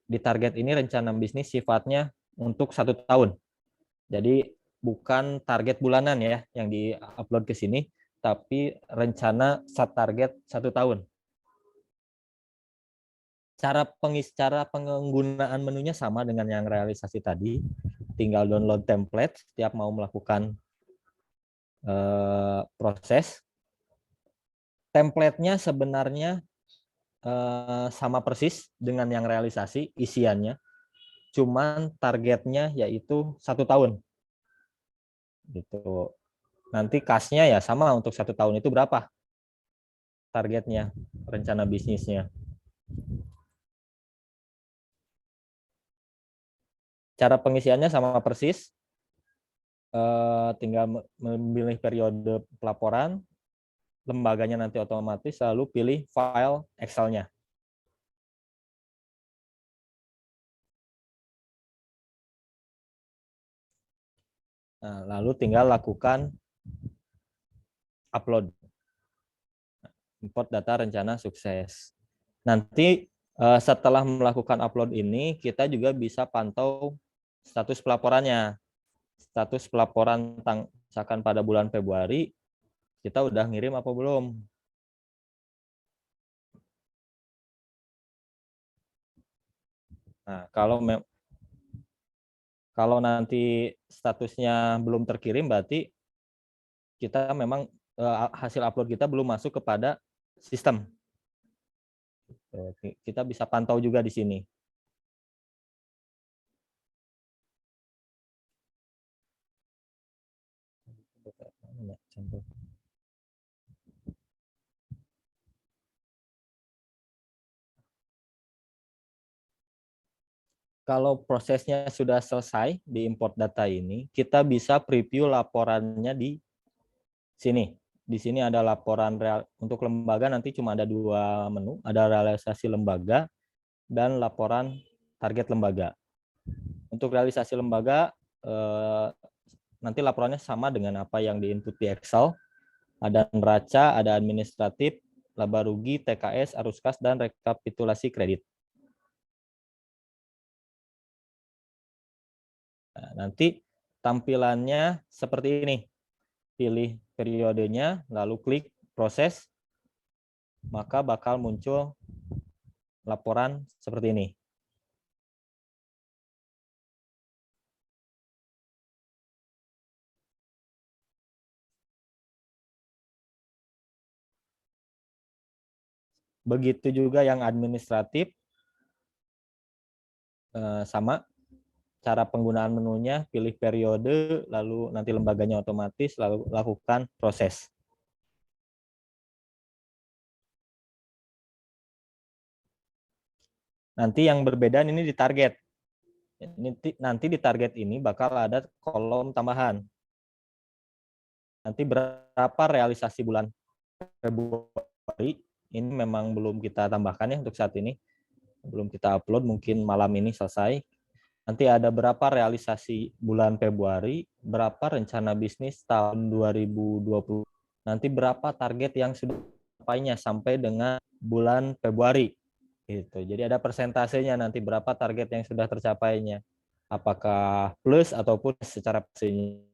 di target ini rencana bisnis sifatnya untuk 1 tahun. Jadi bukan target bulanan ya yang di-upload ke sini, tapi rencana target 1 tahun. Cara penggunaan menunya sama dengan yang realisasi tadi, tinggal download template setiap mau melakukan proses. Template-nya sebenarnya sama persis dengan yang realisasi isiannya, cuman targetnya yaitu 1 tahun. Gitu. Nanti kas-nya ya sama, untuk 1 tahun itu berapa targetnya, rencana bisnisnya. Cara pengisiannya sama persis, tinggal memilih periode pelaporan, lembaganya nanti otomatis, lalu pilih file Excel-nya. Nah, lalu tinggal lakukan upload. Import data rencana sukses. Nanti setelah melakukan upload ini, kita juga bisa pantau status pelaporannya. Status pelaporan misalkan pada bulan Februari, kita udah ngirim apa belum. Nah, kalau nanti statusnya belum terkirim, berarti kita memang hasil upload kita belum masuk kepada sistem. Kita bisa pantau juga di sini. Kalau prosesnya sudah selesai di import data ini, kita bisa preview laporannya di sini. Di sini ada laporan untuk lembaga, nanti cuma ada 2 menu, ada realisasi lembaga dan laporan target lembaga. Untuk realisasi lembaga, nanti laporannya sama dengan apa yang di-input di Excel. Ada neraca, ada administratif, laba rugi, TKS, arus kas, dan rekapitulasi kredit. Nah, nanti tampilannya seperti ini. Pilih periodenya, lalu klik proses, maka bakal muncul laporan seperti ini. Begitu juga yang administratif, sama. Cara penggunaan menunya, pilih periode, lalu nanti lembaganya otomatis, lalu lakukan proses. Nanti yang berbeda ini di target. Nanti di target ini bakal ada kolom tambahan. Nanti berapa realisasi bulan Februari, ini memang belum kita tambahkan ya untuk saat ini. Belum kita upload, mungkin malam ini selesai. Nanti ada berapa realisasi bulan Februari, berapa rencana bisnis tahun 2020. Nanti berapa target yang sudah dicapainya sampai dengan bulan Februari. Gitu. Jadi ada persentasenya nanti berapa target yang sudah tercapainya. Apakah plus ataupun secara persennya.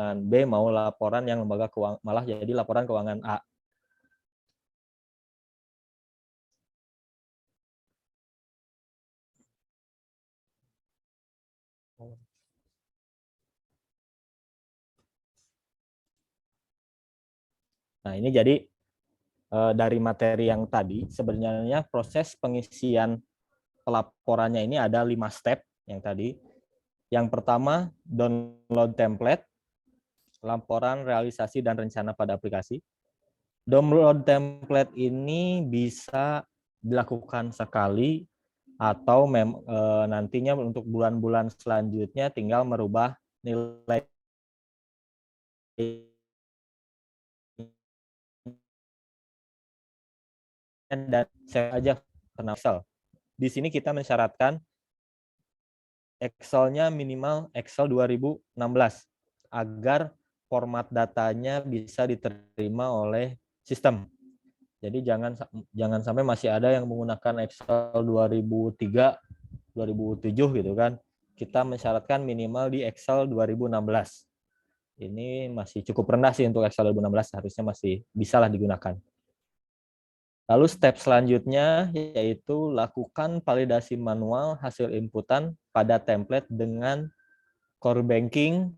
keuangan B mau laporan yang lembaga keuangan malah jadi laporan keuangan A. Nah, ini jadi dari materi yang tadi, sebenarnya proses pengisian pelaporannya ini ada 5 step yang tadi. Yang pertama, download template, laporan realisasi dan rencana pada aplikasi. Download template ini bisa dilakukan sekali atau nantinya untuk bulan-bulan selanjutnya tinggal merubah nilai dan saya aja karena Excel. Di sini kita mensyaratkan Excel-nya minimal Excel 2016 agar format datanya bisa diterima oleh sistem. Jadi jangan sampai masih ada yang menggunakan Excel 2003, 2007 gitu kan. Kita mensyaratkan minimal di Excel 2016. Ini masih cukup rendah sih untuk Excel 2016, harusnya masih bisalah digunakan. Lalu step selanjutnya yaitu lakukan validasi manual hasil inputan pada template dengan core banking-nya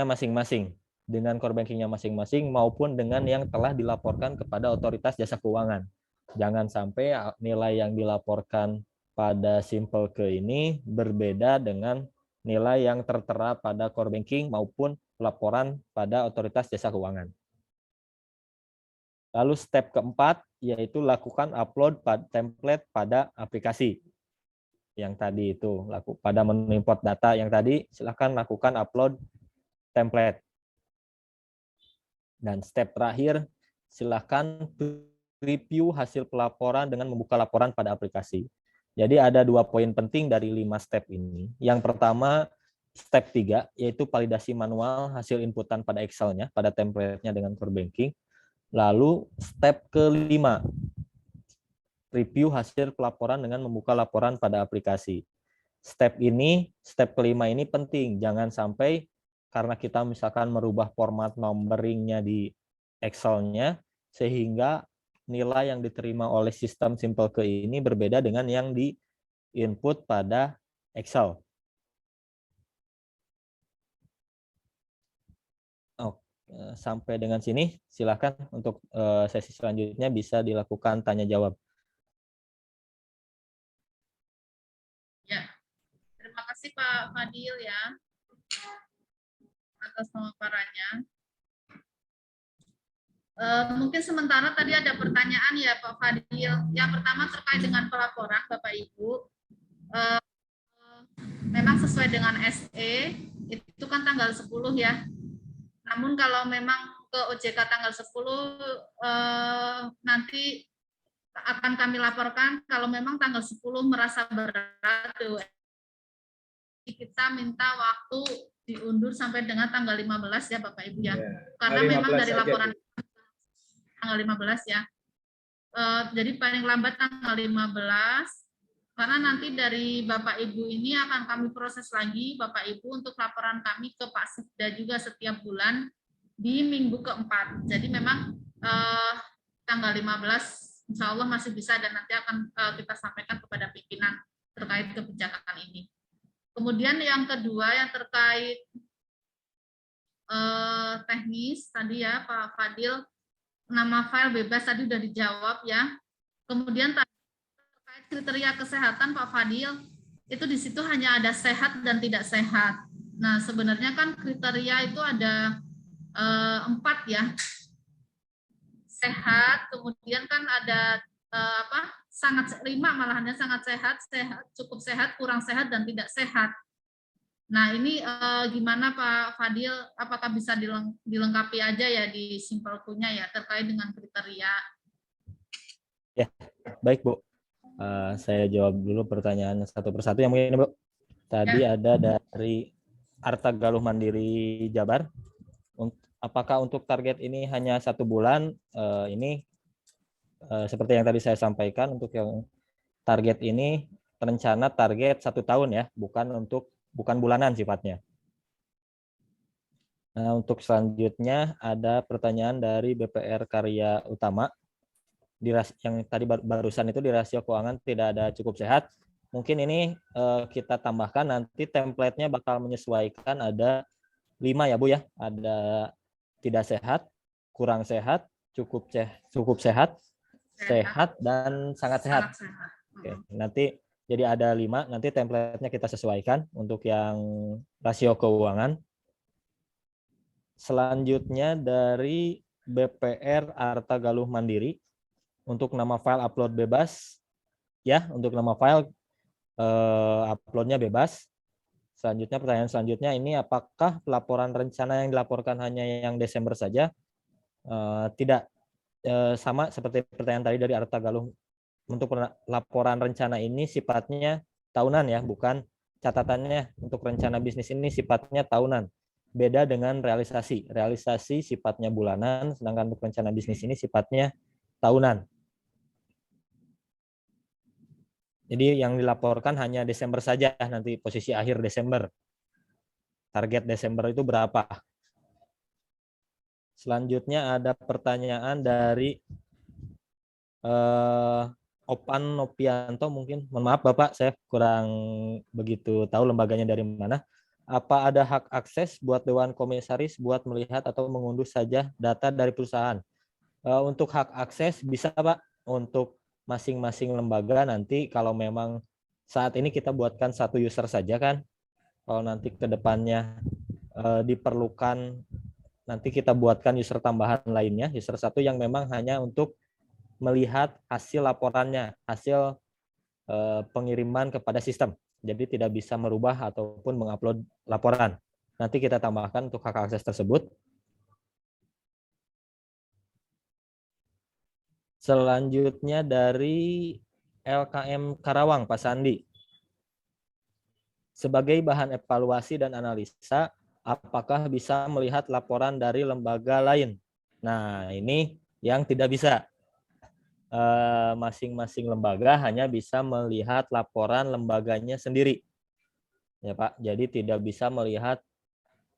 masing-masing. Dengan core banking-nya masing-masing maupun dengan yang telah dilaporkan kepada otoritas jasa keuangan. Jangan sampai nilai yang dilaporkan pada Simple ke ini berbeda dengan nilai yang tertera pada core banking maupun laporan pada otoritas jasa keuangan. Lalu step keempat yaitu lakukan upload template pada aplikasi. Yang tadi itu pada mengimport data yang tadi silakan lakukan upload template. Dan step terakhir silakan review hasil pelaporan dengan membuka laporan pada aplikasi. Jadi ada 2 poin penting dari 5 step ini. Yang pertama step 3 yaitu validasi manual hasil inputan pada Excel-nya, pada template-nya dengan core banking. Lalu step kelima, review hasil pelaporan dengan membuka laporan pada aplikasi. Step kelima ini penting, jangan sampai karena kita misalkan merubah format numbering-nya di Excel-nya, sehingga nilai yang diterima oleh sistem Simple ke ini berbeda dengan yang di input pada Excel. Sampai dengan sini, silakan untuk sesi selanjutnya bisa dilakukan tanya jawab. Ya, terima kasih Pak Fadil ya atas pemaparannya. Mungkin sementara tadi ada pertanyaan ya Pak Fadil. Yang pertama terkait dengan pelaporan Bapak Ibu. Memang sesuai dengan SE itu kan tanggal 10 ya. Namun kalau memang ke OJK tanggal 10 nanti akan kami laporkan kalau memang tanggal 10 merasa berat, kita minta waktu diundur sampai dengan tanggal 15 ya Bapak Ibu ya. Karena memang dari laporan tanggal 15 ya. Jadi paling lambat tanggal 15. Karena nanti dari Bapak Ibu ini akan kami proses lagi Bapak Ibu untuk laporan kami ke Pak Sekda juga setiap bulan di minggu keempat. Jadi memang tanggal 15 insya Allah masih bisa dan nanti akan kita sampaikan kepada pimpinan terkait kebijakan ini. Kemudian yang kedua yang terkait teknis tadi ya Pak Fadil, nama file bebas tadi sudah dijawab ya. Kemudian terkait kriteria kesehatan Pak Fadil, itu di situ hanya ada sehat dan tidak sehat. Nah sebenarnya kan kriteria itu ada 4 ya, sehat, kemudian kan ada sangat 5 malahannya sangat sehat, cukup sehat, kurang sehat dan tidak sehat. Nah ini gimana Pak Fadil, apakah bisa dilengkapi aja ya di Simple-nya ya terkait dengan kriteria? Ya, baik Bu. Saya jawab dulu pertanyaan satu persatu yang mungkin Bu. Tadi ya. Ada dari Arta Galuh Mandiri Jabar. Apakah untuk target ini hanya 1 bulan? Ini seperti yang tadi saya sampaikan, untuk yang target ini rencana target 1 tahun ya, bukan bulanan sifatnya. Nah, untuk selanjutnya ada pertanyaan dari BPR Karya Utama. Yang tadi barusan itu di rasio keuangan tidak ada cukup sehat. Mungkin ini kita tambahkan nanti template-nya bakal menyesuaikan ada 5 ya Bu ya. Ada tidak sehat, kurang sehat, cukup sehat, sehat dan sangat sehat. Oke, nanti jadi ada 5, nanti template-nya kita sesuaikan untuk yang rasio keuangan. Selanjutnya dari BPR Arta Galuh Mandiri, untuk nama file upload bebas, ya, untuk nama file uploadnya bebas. Selanjutnya pertanyaan selanjutnya ini, apakah pelaporan rencana yang dilaporkan hanya yang Desember saja? Tidak, sama seperti pertanyaan tadi dari Arta Galuh. Untuk laporan rencana ini sifatnya tahunan ya, bukan catatannya untuk rencana bisnis ini sifatnya tahunan. Beda dengan realisasi. Realisasi sifatnya bulanan, sedangkan untuk rencana bisnis ini sifatnya tahunan. Jadi yang dilaporkan hanya Desember saja, nanti posisi akhir Desember. Target Desember itu berapa? Selanjutnya ada pertanyaan dari Opan Nopianto mungkin. Mohon maaf Bapak, saya kurang begitu tahu lembaganya dari mana. Apa ada hak akses buat Dewan Komisaris buat melihat atau mengunduh saja data dari perusahaan? Untuk hak akses bisa Pak, untuk masing-masing lembaga nanti kalau memang saat ini kita buatkan satu user saja kan. Kalau nanti ke depannya diperlukan, nanti kita buatkan user tambahan lainnya, user satu yang memang hanya untuk melihat hasil laporannya, hasil pengiriman kepada sistem. Jadi tidak bisa merubah ataupun mengupload laporan. Nanti kita tambahkan untuk hak akses tersebut. Selanjutnya dari LKM Karawang, Pak Sandi. Sebagai bahan evaluasi dan analisa, apakah bisa melihat laporan dari lembaga lain? Nah, ini yang tidak bisa. Masing-masing lembaga hanya bisa melihat laporan lembaganya sendiri. Ya Pak, jadi tidak bisa melihat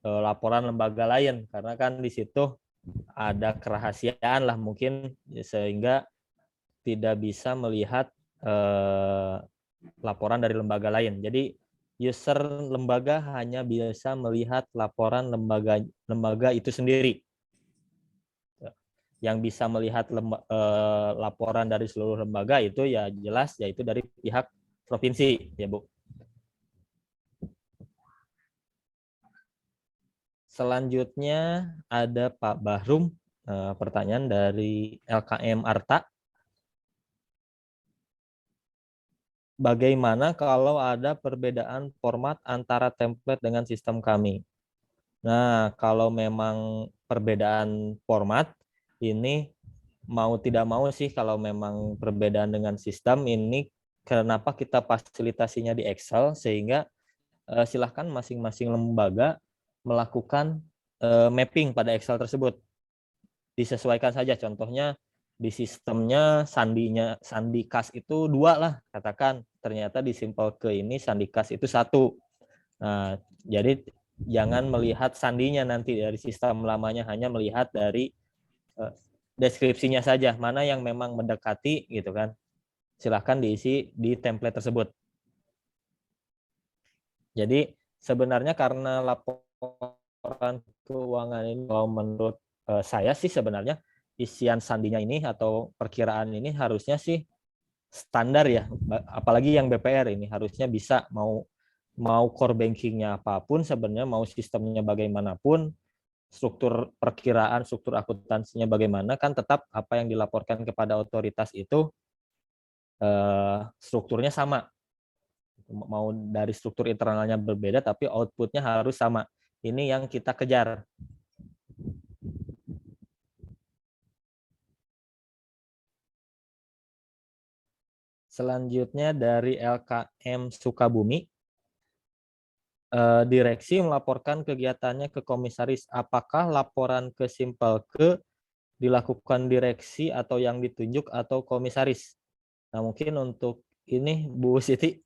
laporan lembaga lain karena kan di situ ada kerahasiaan lah mungkin, sehingga tidak bisa melihat laporan dari lembaga lain. Jadi user lembaga hanya bisa melihat laporan lembaga itu sendiri. Yang bisa melihat laporan dari seluruh lembaga itu ya jelas yaitu dari pihak provinsi ya Bu. Selanjutnya ada Pak Bahrum, pertanyaan dari LKM Arta. Bagaimana kalau ada perbedaan format antara template dengan sistem kami? Nah, kalau memang perbedaan format, ini mau tidak mau sih kalau memang perbedaan dengan sistem ini, kenapa kita fasilitasinya di Excel, sehingga silahkan masing-masing lembaga melakukan mapping pada Excel tersebut. Disesuaikan saja, contohnya di sistemnya sandi kas itu 2 lah, katakan ternyata di simple ke ini sandi kas itu 1. Nah, jadi jangan melihat sandinya nanti dari sistem lamanya, hanya melihat dari deskripsinya saja, mana yang memang mendekati gitu kan. Silahkan diisi di template tersebut. Jadi sebenarnya karena laporan keuangan ini, kalau menurut saya sih sebenarnya isian sandinya ini atau perkiraan ini harusnya sih standar ya, apalagi yang BPR ini harusnya bisa, mau core bankingnya apapun sebenarnya, mau sistemnya bagaimanapun, struktur perkiraan, struktur akuntansinya bagaimana, kan tetap apa yang dilaporkan kepada otoritas itu strukturnya sama. Mau dari struktur internalnya berbeda, tapi outputnya harus sama. Ini yang kita kejar. Selanjutnya dari LKM Sukabumi. Direksi melaporkan kegiatannya ke komisaris. Apakah laporan ke Simple ke dilakukan direksi atau yang ditunjuk atau komisaris? Nah, mungkin untuk ini Bu Siti,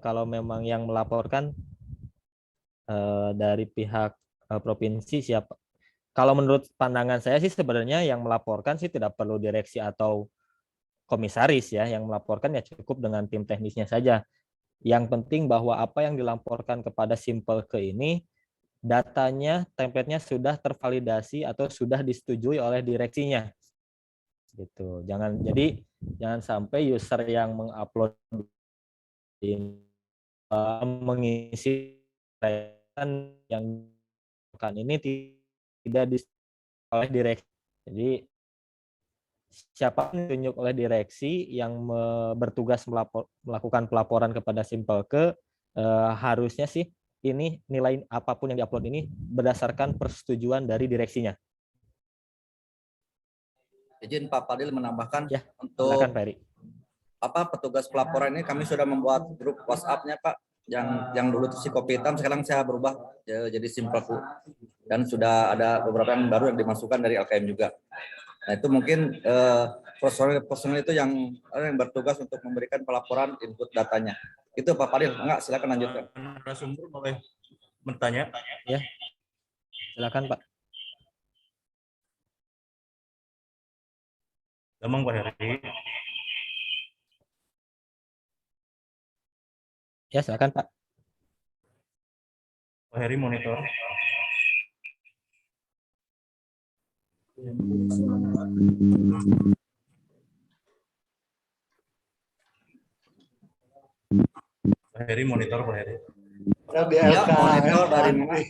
kalau memang yang melaporkan dari pihak provinsi siapa. Kalau menurut pandangan saya sih sebenarnya yang melaporkan sih tidak perlu direksi atau komisaris ya, yang melaporkan ya cukup dengan tim teknisnya saja. Yang penting bahwa apa yang dilaporkan kepada Simpelke ini datanya, template-nya sudah tervalidasi atau sudah disetujui oleh direksinya. Gitu. Jangan sampai user yang mengupload mengisi yang kan ini tidak oleh direksi. Jadi siapa yang ditunjuk oleh direksi yang bertugas melakukan pelaporan kepada Simpelke harusnya sih ini nilai apapun yang diupload ini berdasarkan persetujuan dari direksinya. Izin Pak Fadil menambahkan Ya, untuk silakan Pak Eri. petugas pelaporan ini kami sudah membuat grup WhatsApp-nya Pak. Yang dulu itu si kopi hitam, sekarang saya berubah jadi Simpelku, dan sudah ada beberapa yang baru yang dimasukkan dari LKM juga. Nah itu mungkin personel itu yang bertugas untuk memberikan pelaporan input datanya. Itu Pak Fadil, enggak silakan lanjutkan. Narasumber boleh bertanya? Ya, silakan Pak. Gampang Pak Heri. Ya, silakan Pak. Pak Heri monitor. Pak Heri monitor, Pak Heri. Ya, monitor dari mana?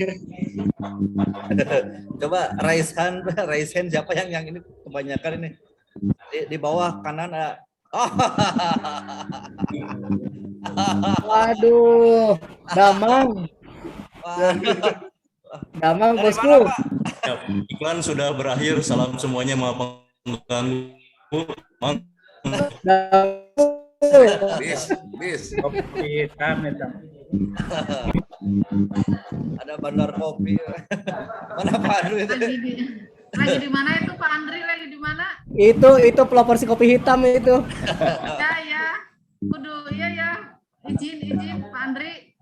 Coba raise hand siapa yang ini kebanyakan ini. Di bawah kanan ada. Waduh, Damang. Damang bosku. Ya, iklan sudah berakhir. Salam semuanya, maaf mengganggu. Bis. Kopi hitam itu. Ada bandar kopi. Mana Pak Andri itu? Lagi di mana itu Pak Andri? Lagi di mana? Itu pelopor si kopi hitam itu. Ya. Kudu ya. Izin Pak Andri.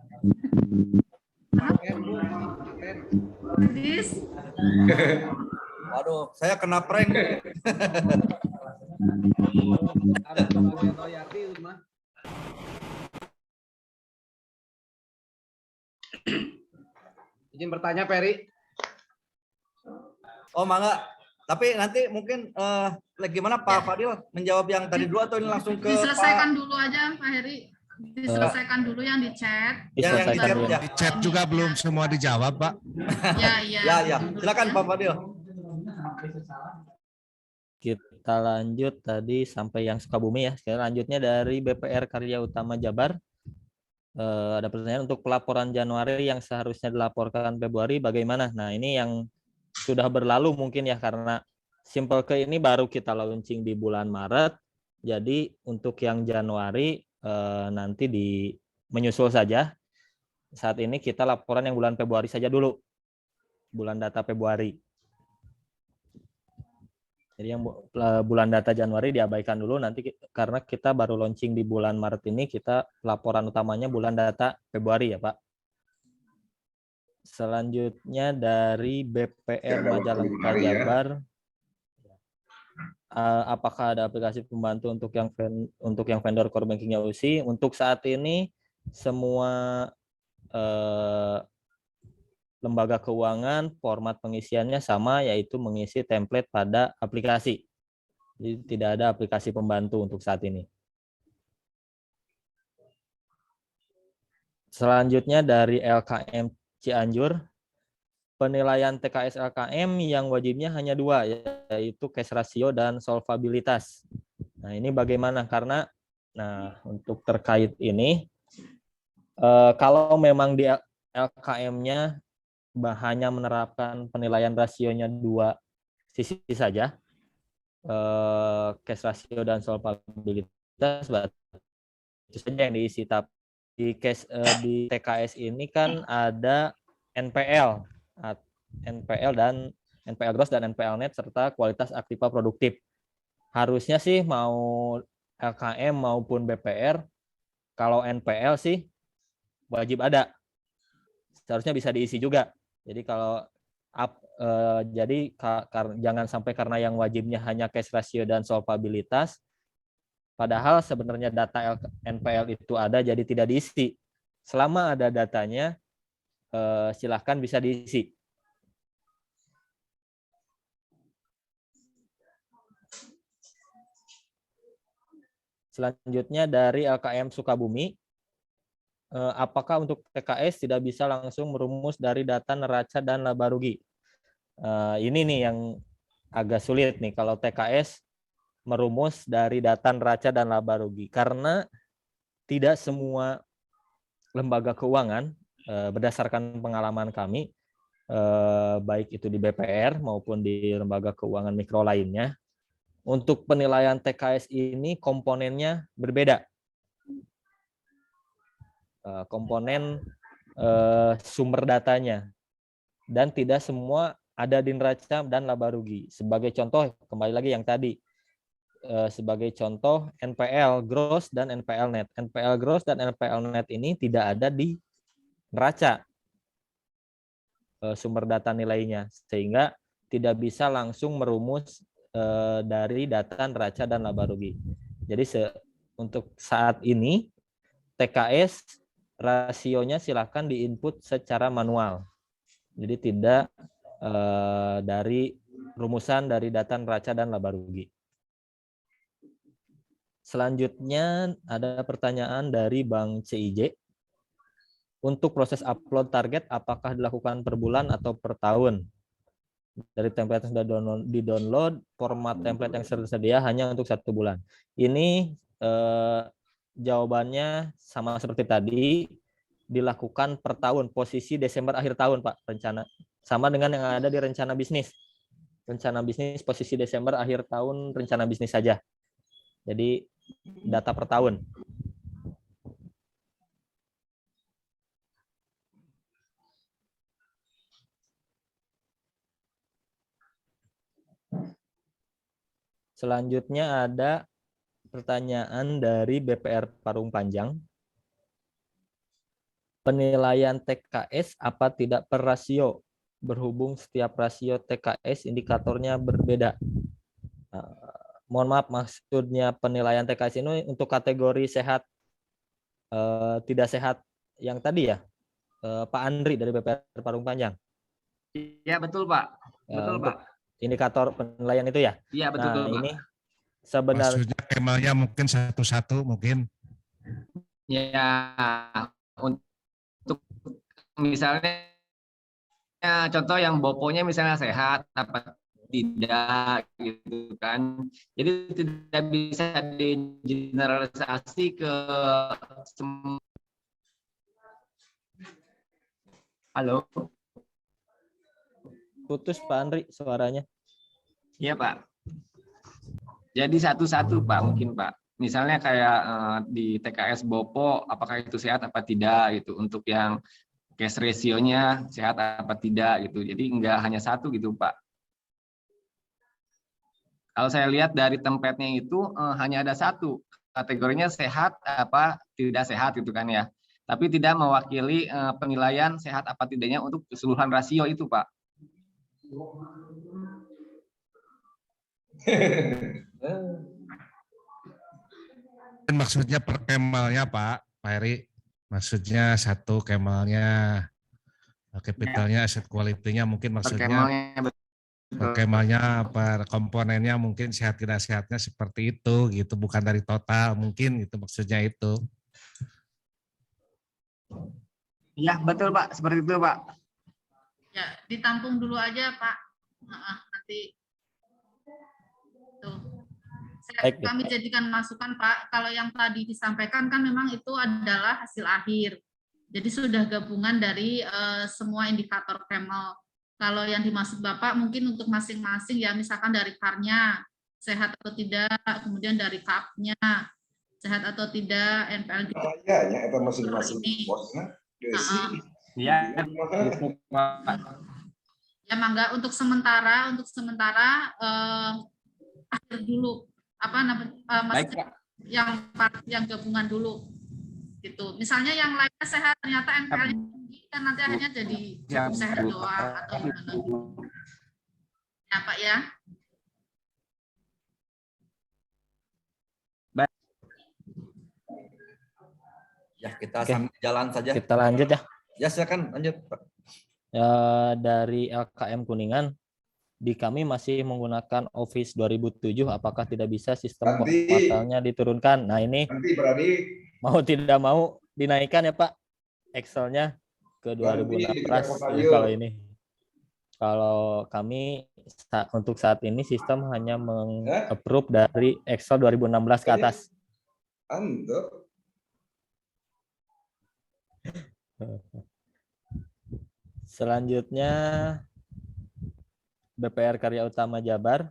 Bis. Waduh, saya kena prank. Izin bertanya, Peri. Oh, mangga. Tapi nanti mungkin gimana Pak Fadil menjawab yang tadi dulu atau ini langsung ke Diselesaikan dulu aja Pak Heri. Diselesaikan dulu yang di chat. Yang di chat ya. Di chat juga belum semua dijawab, Pak. Ya. Silakan Pak Fadil. Kita lanjut tadi sampai yang Sukabumi ya. Sekarang lanjutnya dari BPR Karya Utama Jabar. Ada pertanyaan untuk pelaporan Januari yang seharusnya dilaporkan Februari bagaimana? Nah, ini yang sudah berlalu mungkin ya, karena Simpelke ini baru kita launching di bulan Maret. Jadi untuk yang Januari nanti menyusul saja. Saat ini kita laporan yang bulan Februari saja dulu. Bulan data Februari. Jadi yang bulan data Januari diabaikan dulu nanti karena kita baru launching di bulan Maret ini, kita laporan utamanya bulan data Februari ya Pak. Selanjutnya dari BPR Majalengka Jabar, apakah ada aplikasi pembantu untuk yang vendor core bankingnya USI? Untuk saat ini semua lembaga keuangan format pengisiannya sama, yaitu mengisi template pada aplikasi. Jadi tidak ada aplikasi pembantu untuk saat ini. Selanjutnya dari LKM Cianjur, penilaian TKS LKM yang wajibnya hanya 2, yaitu cash ratio dan solvabilitas. Nah ini bagaimana? Karena untuk terkait ini, kalau memang di LKM-nya hanya menerapkan penilaian rasionya 2 sisi saja, cash ratio dan solvabilitas, itu saja yang diisi. Tapi di TKS ini kan ada NPL dan NPL gross dan NPL net serta kualitas aktiva produktif. Harusnya sih mau LKM maupun BPR, kalau NPL sih wajib ada, seharusnya bisa diisi juga. Jadi kalau jangan sampai karena yang wajibnya hanya cash ratio dan solvabilitas, padahal sebenarnya data NPL itu ada jadi tidak diisi. Selama ada datanya, silahkan bisa diisi. Selanjutnya dari LKM Sukabumi, apakah untuk TKS tidak bisa langsung merumus dari data neraca dan laba rugi? Ini nih yang agak sulit nih kalau TKS merumus dari data neraca dan laba rugi, karena tidak semua lembaga keuangan, berdasarkan pengalaman kami, baik itu di BPR maupun di lembaga keuangan mikro lainnya, untuk penilaian TKS ini komponennya berbeda. Komponen sumber datanya, dan tidak semua ada di neraca dan laba rugi. Sebagai contoh, kembali lagi yang tadi, sebagai contoh NPL gross dan NPL net. NPL gross dan NPL net ini tidak ada di neraca sumber data nilainya, sehingga tidak bisa langsung merumus dari data neraca dan laba rugi. Jadi untuk saat ini TKS rasionya silakan diinput secara manual. Jadi tidak dari rumusan dari data neraca dan laba rugi. Selanjutnya ada pertanyaan dari Bang CIJ. Untuk proses upload target apakah dilakukan per bulan atau per tahun? Dari template yang sudah di-download, format template yang tersedia hanya untuk 1 bulan. Ini jawabannya sama seperti tadi, dilakukan per tahun, posisi Desember akhir tahun Pak, rencana. Sama dengan yang ada di rencana bisnis. Rencana bisnis posisi Desember akhir tahun, rencana bisnis saja. Jadi data per tahun. Selanjutnya ada pertanyaan dari BPR Parung Panjang. Penilaian TKS apa tidak per rasio? Berhubung setiap rasio TKS indikatornya berbeda. Mohon maaf, maksudnya penilaian TKS ini untuk kategori sehat, tidak sehat yang tadi ya, Pak Andri dari BPR Parung Panjang. Iya betul Pak. Betul Untuk Pak. indikator penilaian itu ya. Iya betul Pak. Ini sebenarnya Maksudnya kemalnya mungkin satu-satu mungkin. Ya, untuk misalnya contoh yang boponya misalnya sehat apa tidak gitu kan. Jadi tidak bisa digeneralisasi ke semua. Halo. putus Pak Andri suaranya. Iya Pak. Jadi satu-satu Pak mungkin Pak. Misalnya kayak di TKS Bopo, apakah itu sehat apa tidak gitu. Untuk yang cash ratio-nya sehat apa tidak gitu. Jadi enggak hanya satu gitu Pak. Kalau saya lihat dari template-nya itu hanya ada satu. Kategorinya sehat apa tidak sehat gitu kan ya. Tapi tidak mewakili penilaian sehat apa tidaknya untuk keseluruhan rasio itu Pak. Maksudnya per kemalnya Pak Heri, maksudnya satu kemalnya, capitalnya, aset quality-nya mungkin maksudnya per kemalnya, per komponennya mungkin sehat tidak sehatnya seperti itu gitu, bukan dari total mungkin gitu maksudnya itu. Iya betul Pak, seperti itu Pak. Ya, ditampung dulu aja Pak. Nanti tuh. Kami jadikan masukan Pak, kalau yang tadi disampaikan kan memang itu adalah hasil akhir. Jadi sudah gabungan dari semua indikator Camel. Kalau yang dimaksud Bapak mungkin untuk masing-masing ya, misalkan dari CAR-nya sehat atau tidak, kemudian dari CAP-nya sehat atau tidak, NPL gitu. Iya, ya itu masing-masing bosnya. Iya. Ya mangga untuk sementara akhir dulu apa namanya yang gabungan dulu gitu. Misalnya yang lainnya sehat ternyata NPL-nya tinggi, kan nanti akhirnya jadi cukup sehat doang atau gimana? Ya Pak ya. Ya, kita Oke. sambil jalan saja. Kita lanjut ya. Ya, silakan lanjut, Pak. Dari LKM Kuningan, di kami masih menggunakan Office 2007, apakah tidak bisa sistem portalnya diturunkan? Nah ini mau tidak mau dinaikkan ya Pak, Excel-nya ke 2016 kalau ini. Kalau kami untuk saat ini sistem hanya meng-approve dari Excel 2016 ke atas. Selanjutnya BPR Karya Utama Jabar,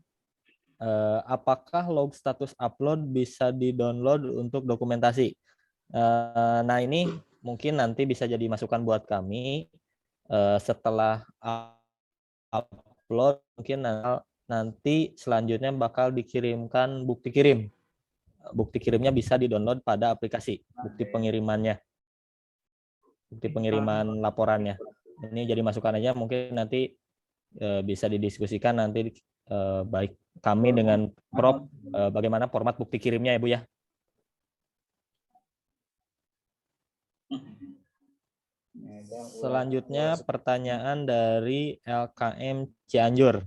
apakah log status upload bisa di-download untuk dokumentasi? Nah ini mungkin nanti bisa jadi masukan buat kami setelah upload, mungkin nanti selanjutnya bakal dikirimkan bukti kirim. Bukti kirimnya bisa di-download pada aplikasi, bukti pengirimannya, bukti pengiriman laporannya. Ini jadi masukan aja, mungkin nanti bisa didiskusikan nanti baik kami dengan Prof bagaimana format bukti kirimnya ya Bu ya. Selanjutnya pertanyaan dari LKM Cianjur.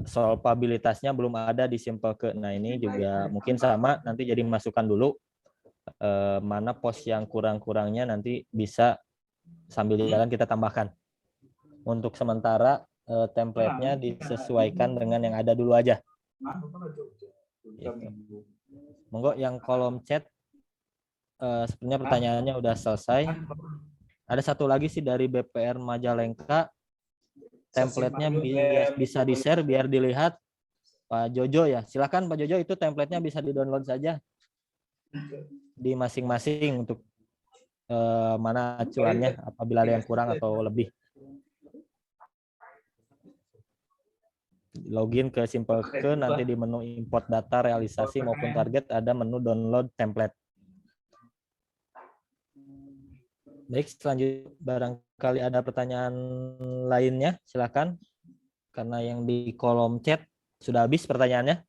Solvabilitasnya belum ada di Simple ke. Nah ini juga mungkin sama, nanti jadi masukan dulu mana pos yang kurang-kurangnya nanti bisa sambil jalan kita tambahkan. Untuk sementara template-nya disesuaikan dengan yang ada dulu aja. Gitu. Monggo yang kolom chat sebenarnya pertanyaannya udah selesai. Ada satu lagi sih dari BPR Majalengka, template-nya bisa di-share biar dilihat Pak Jojo ya. Silakan Pak Jojo, itu template-nya bisa di-download saja di masing-masing untuk mana acuannya apabila ada yang kurang atau lebih. Login ke Simple ke, nanti di menu import data realisasi maupun target ada menu download template. Baik, selanjutnya barangkali ada pertanyaan lainnya, silakan. Karena yang di kolom chat sudah habis pertanyaannya.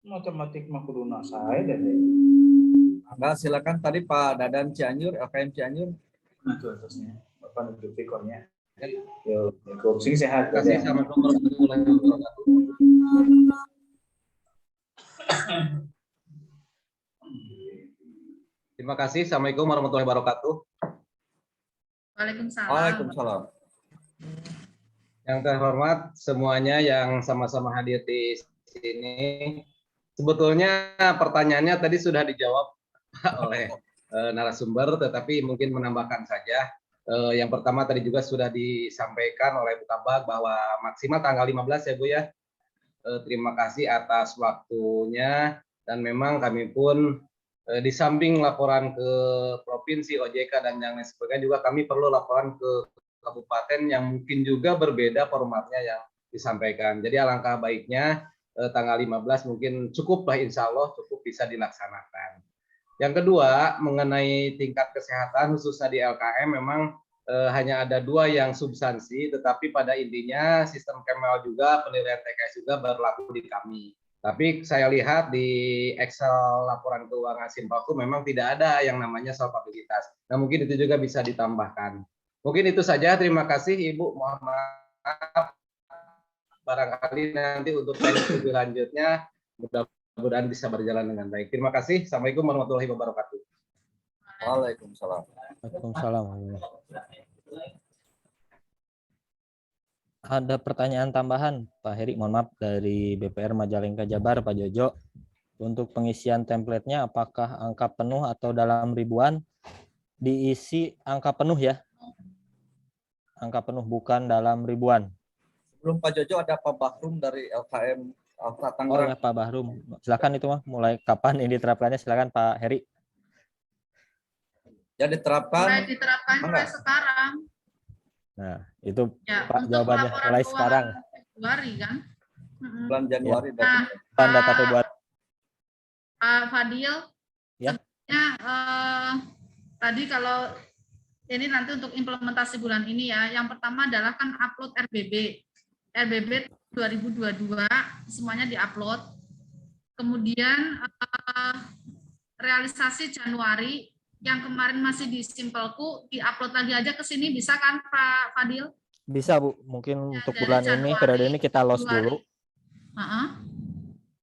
Matematik makruna saya deh. Nah, silakan tadi Pak Dadan Cianjur, LKM Cianjur. Nah, itu atasnya. Bapak nunjuk pikornya. Yo, kursi sehat. Kasih sama warahmatullahi wabarakatuh. Terima kasih. Assalamualaikum warahmatullahi wabarakatuh. Waalaikumsalam. Waalaikumsalam. Yang terhormat semuanya yang sama-sama hadir di sini. Sebetulnya pertanyaannya tadi sudah dijawab oleh narasumber, tetapi mungkin menambahkan saja. Yang pertama tadi juga sudah disampaikan oleh Bu Kabag bahwa maksimal tanggal 15 ya Bu ya. Terima kasih atas waktunya, dan memang kami pun di samping laporan ke provinsi, OJK dan yang lain sebagainya, juga kami perlu laporan ke kabupaten yang mungkin juga berbeda formatnya yang disampaikan. Jadi alangkah baiknya tanggal 15 mungkin cukup lah, insya Allah cukup bisa dilaksanakan. Yang kedua, mengenai tingkat kesehatan khususnya di LKM, memang hanya ada dua yang substansi, tetapi pada intinya sistem KML juga, penilaian TKS juga berlaku di kami. Tapi saya lihat di Excel laporan keuangan Simpelku memang tidak ada yang namanya solvabilitas. Nah mungkin itu juga bisa ditambahkan. Mungkin itu saja, terima kasih Ibu, mohon maaf. Barangkali nanti untuk lebih lanjutnya mudah-mudahan bisa berjalan dengan baik. Terima kasih. Assalamualaikum warahmatullahi wabarakatuh. Waalaikumsalam. Waalaikumsalam. Ada pertanyaan tambahan, Pak Heri, mohon maaf, dari BPR Majalengka Jabar, Pak Jojo. Untuk pengisian template-nya, apakah angka penuh atau dalam ribuan? Diisi angka penuh ya. Angka penuh, bukan dalam ribuan. Sebelum Pak Jojo ada Pak Bahrum dari LKM Alfa Oh Tangerang. ya Pak Bahrum, silakan itu mah, mulai kapan ini diterapkannya, silakan Pak Heri. Ya diterapkan. Mulai diterapkan mulai sekarang. Nah itu Ya, Pak jawabannya, mulai sekarang. Februari kan? Bulan Januari. Nah, data Februari. Pak Fadil, ya. sebenarnya tadi kalau ini nanti untuk implementasi bulan ini ya, yang pertama adalah kan upload RBB 2022 semuanya diupload. Kemudian realisasi Januari yang kemarin masih di Simpelku diupload lagi aja ke sini, bisa kan Pak Fadil? Bisa Bu, mungkin Ya, untuk dari bulan ini, Januari, periode ini kita lost Februari. dulu. Uh-uh.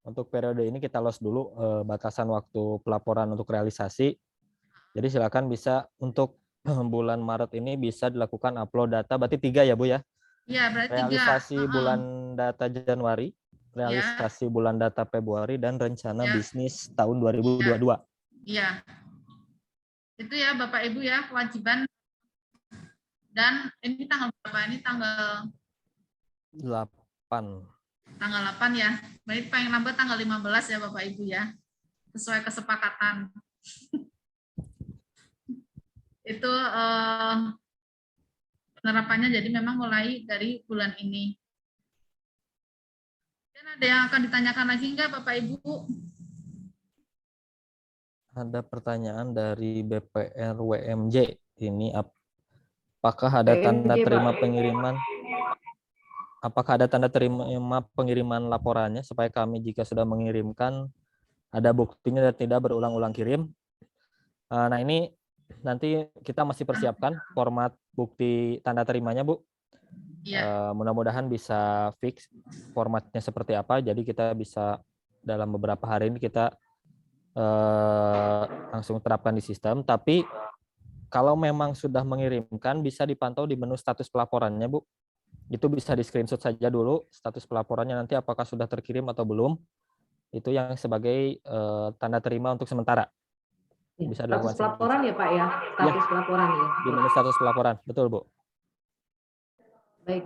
Untuk periode ini kita lost dulu batasan waktu pelaporan untuk realisasi. Jadi silakan bisa untuk bulan Maret ini bisa dilakukan upload data, berarti 3 ya Bu ya? Iya, berarti 3. Realisasi bulan data Januari, realisasi bulan data Februari, dan rencana bisnis tahun 2022. Iya. Itu ya Bapak Ibu ya, kewajiban. Dan ini tanggal berapa? Ini tanggal 8. Tanggal 8 ya. Baik, paling lambat tanggal 15 ya Bapak Ibu ya. Sesuai kesepakatan. Itu penerapannya jadi memang mulai dari bulan ini. Dan ada yang akan ditanyakan lagi enggak Bapak Ibu? Ada pertanyaan dari BPR WMJ. Ini apakah ada tanda terima pengiriman? Apakah ada tanda terima pengiriman laporannya supaya kami jika sudah mengirimkan ada buktinya dan tidak berulang-ulang kirim? Nah ini nanti kita masih persiapkan format bukti tanda terimanya Bu. Mudah-mudahan bisa fix formatnya seperti apa. Jadi kita bisa dalam beberapa hari ini kita langsung terapkan di sistem. Tapi kalau memang sudah mengirimkan bisa dipantau di menu status pelaporannya Bu. Itu bisa di screenshot saja dulu status pelaporannya, nanti apakah sudah terkirim atau belum. Itu yang sebagai tanda terima untuk sementara. Bisa Status pelaporan ya Pak ya? Status pelaporan ya? Di menu status pelaporan, betul Bu. Baik.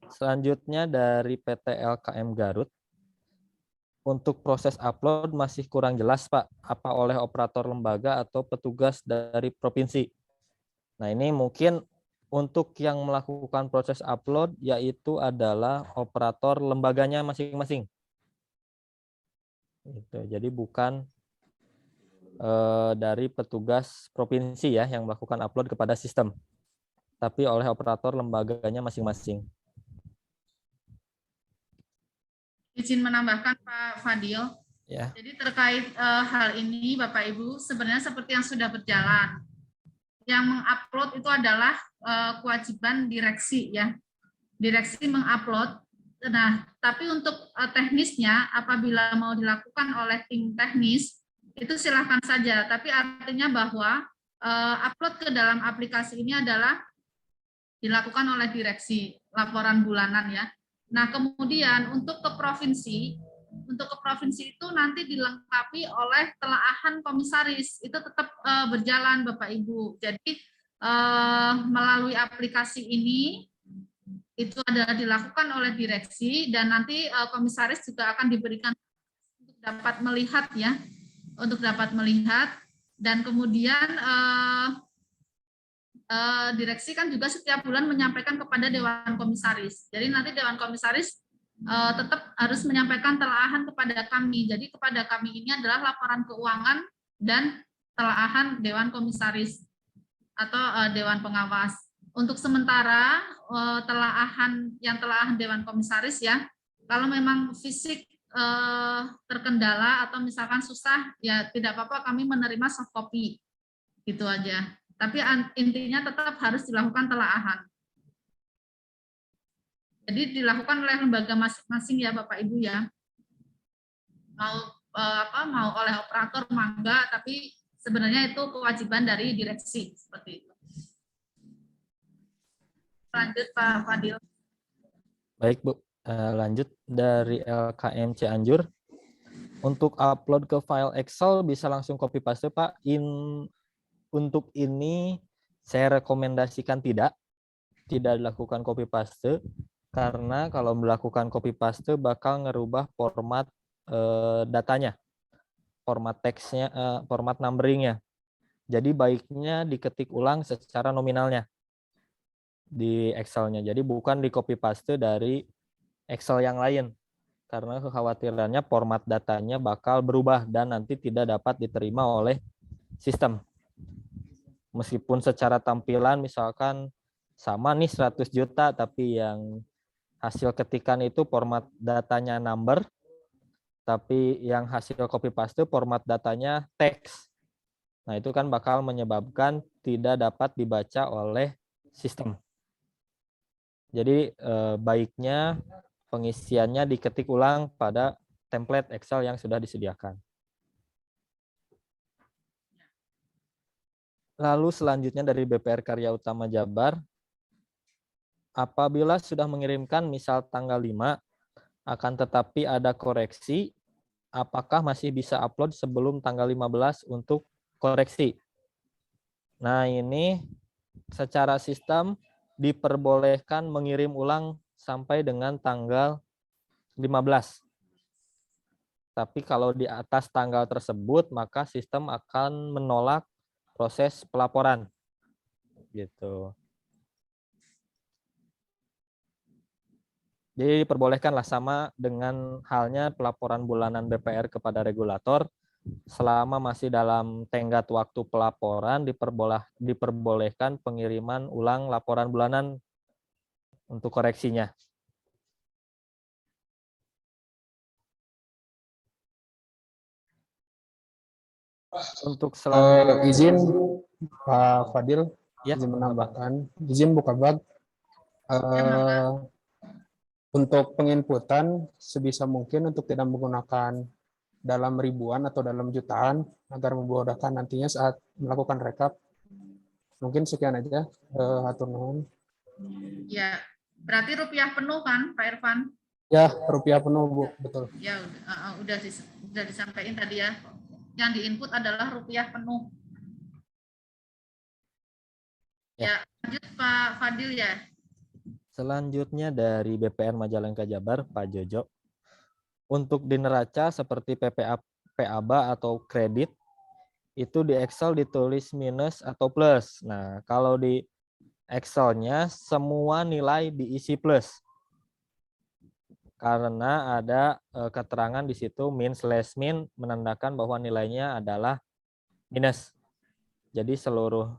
Selanjutnya dari PT LKM Garut. Untuk proses upload masih kurang jelas Pak, apa oleh operator lembaga atau petugas dari provinsi. Nah ini mungkin untuk yang melakukan proses upload yaitu adalah operator lembaganya masing-masing. Jadi bukan dari petugas provinsi ya yang melakukan upload kepada sistem, tapi oleh operator lembaganya masing-masing. Izin menambahkan Pak Fadil. Ya. Jadi terkait hal ini Bapak Ibu sebenarnya seperti yang sudah berjalan. Yang mengupload itu adalah kewajiban direksi ya. Direksi mengupload. Nah, tapi untuk teknisnya apabila mau dilakukan oleh tim teknis itu silahkan saja. Tapi artinya bahwa upload ke dalam aplikasi ini adalah dilakukan oleh direksi, laporan bulanan ya. Nah, kemudian untuk ke provinsi itu nanti dilengkapi oleh telaahan komisaris. Itu tetap berjalan Bapak Ibu. Jadi melalui aplikasi ini itu adalah dilakukan oleh direksi dan nanti komisaris juga akan diberikan untuk dapat melihat ya, untuk dapat melihat dan kemudian direksi kan juga setiap bulan menyampaikan kepada Dewan Komisaris. Jadi nanti Dewan Komisaris tetap harus menyampaikan telaahan kepada kami. Jadi kepada kami ini adalah laporan keuangan dan telaahan Dewan Komisaris atau Dewan Pengawas. Untuk sementara telaahan Dewan Komisaris ya, kalau memang fisik terkendala atau misalkan susah ya tidak apa-apa, kami menerima soft copy gitu aja. Tapi intinya tetap harus dilakukan telaahan. Jadi dilakukan oleh lembaga masing-masing ya Bapak Ibu ya. Mau oleh operator mangga, tapi sebenarnya itu kewajiban dari direksi seperti itu. Lanjut Pak Fadil. Baik Bu, lanjut dari LKM Cianjur. Untuk upload ke file Excel bisa langsung copy paste Pak. Untuk ini saya rekomendasikan tidak dilakukan copy paste karena kalau melakukan copy paste bakal ngerubah format datanya, format teksnya, format numberingnya. Jadi baiknya diketik ulang secara nominalnya di Excel-nya. Jadi bukan di copy paste dari Excel yang lain karena kekhawatirannya format datanya bakal berubah dan nanti tidak dapat diterima oleh sistem. Meskipun secara tampilan misalkan sama nih 100 juta, tapi yang hasil ketikan itu format datanya number, tapi yang hasil copy paste format datanya teks. Nah, itu kan bakal menyebabkan tidak dapat dibaca oleh sistem. Jadi baiknya pengisiannya diketik ulang pada template Excel yang sudah disediakan. Lalu selanjutnya dari BPR Karya Utama Jabar, apabila sudah mengirimkan misal tanggal 5, akan tetapi ada koreksi, apakah masih bisa upload sebelum tanggal 15 untuk koreksi? Nah, ini secara sistem diperbolehkan mengirim ulang sampai dengan tanggal 15. Tapi kalau di atas tanggal tersebut, maka sistem akan menolak proses pelaporan. Gitu. Jadi diperbolehkanlah, sama dengan halnya pelaporan bulanan BPR kepada regulator, selama masih dalam tenggat waktu pelaporan diperbolehkan pengiriman ulang laporan bulanan untuk koreksinya. Untuk izin Pak Fadil, izin menambahkan, izin buka bag. Untuk penginputan sebisa mungkin untuk tidak menggunakan dalam ribuan atau dalam jutaan agar memudahkan nantinya saat melakukan rekap. Mungkin sekian aja, hatur nuhun. Ya, berarti rupiah penuh kan, Pak Irfan? Ya, rupiah penuh, Bu, betul. Ya, udah disampaikan tadi ya. Yang diinput adalah rupiah penuh. Ya, lanjut Pak Fadil ya. Selanjutnya dari BPR Majalengka Jabar, Pak Jojo. Untuk di neraca seperti PABA atau kredit, itu di Excel ditulis minus atau plus. Nah, kalau di Excel-nya semua nilai diisi plus. Karena ada keterangan di situ min/min menandakan bahwa nilainya adalah minus. Jadi seluruh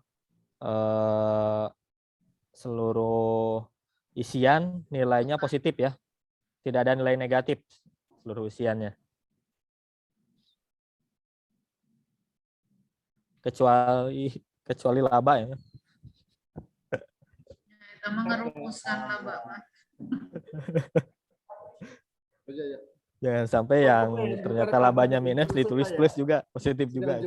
isian nilainya positif ya. Tidak ada nilai negatif seluruh isiannya. Kecuali laba ya. Kita mengerumuskan laba, Pak. Jangan sampai yang ternyata labanya minus ditulis plus juga, positif juga.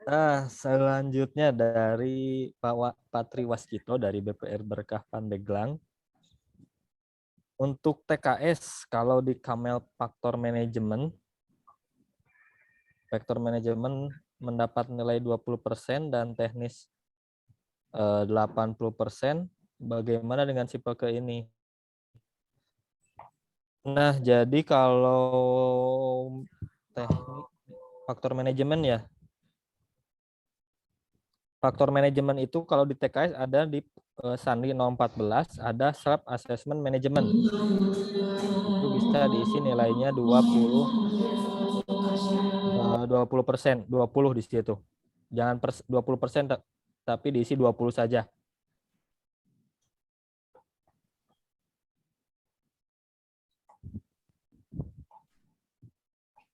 Nah, selanjutnya dari Pak Patri Waskito dari BPR Berkah Pandeglang. Untuk TKS, kalau di Camel Faktor Management mendapat nilai 20% dan teknis 80%. Bagaimana dengan sipil ke ini? Nah, jadi kalau teknik faktor manajemen ya. Faktor manajemen itu kalau di TKS ada di Sandi 014 ada self assessment management. Itu bisa diisi nilainya 20%, 20 di situ. Jangan 20%, tapi diisi 20 saja.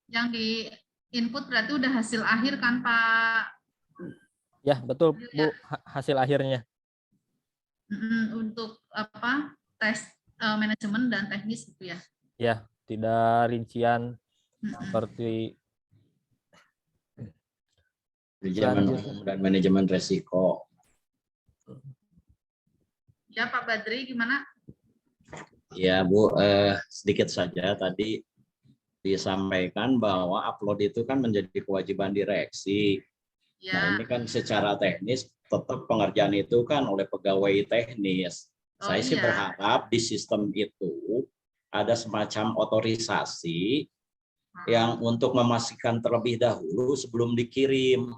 Yang di input berarti udah hasil akhir kan Pak? Ya, betul Bu, hasil akhirnya. Untuk apa? Tes manajemen dan teknis gitu ya? Ya, tidak rincian seperti dan manajemen resiko. Ya Pak Badri gimana? Ya Bu, sedikit saja tadi disampaikan bahwa upload itu kan menjadi kewajiban direksi. Ya. Nah ini kan secara teknis tetap pengerjaan itu kan oleh pegawai teknis. Saya sih berharap di sistem itu ada semacam otorisasi yang untuk memastikan terlebih dahulu sebelum dikirim.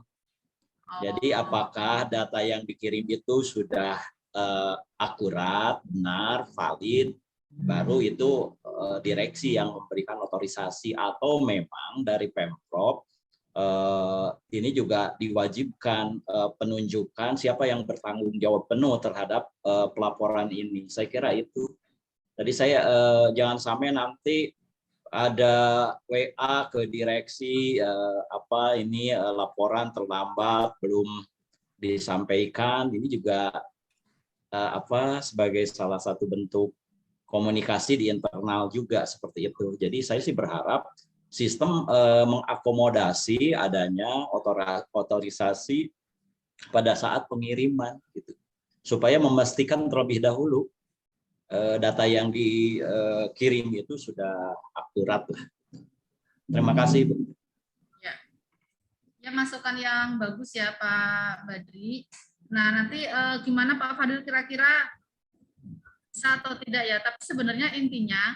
Jadi apakah data yang dikirim itu sudah akurat, benar, valid, baru itu direksi yang memberikan otorisasi, atau memang dari Pemprov ini juga diwajibkan penunjukan siapa yang bertanggung jawab penuh terhadap pelaporan ini. Saya kira itu. Tadi saya jangan sampai nanti ada WA ke direksi laporan terlambat belum disampaikan. Ini juga sebagai salah satu bentuk komunikasi di internal juga seperti itu. Jadi saya sih berharap sistem mengakomodasi adanya otorisasi pada saat pengiriman gitu, supaya memastikan terlebih dahulu data yang dikirim itu sudah akurat lah. Terima kasih, Bu. Ya, masukan yang bagus ya Pak Badri. Nah, nanti gimana Pak Fadil, kira-kira bisa atau tidak ya? Tapi sebenarnya intinya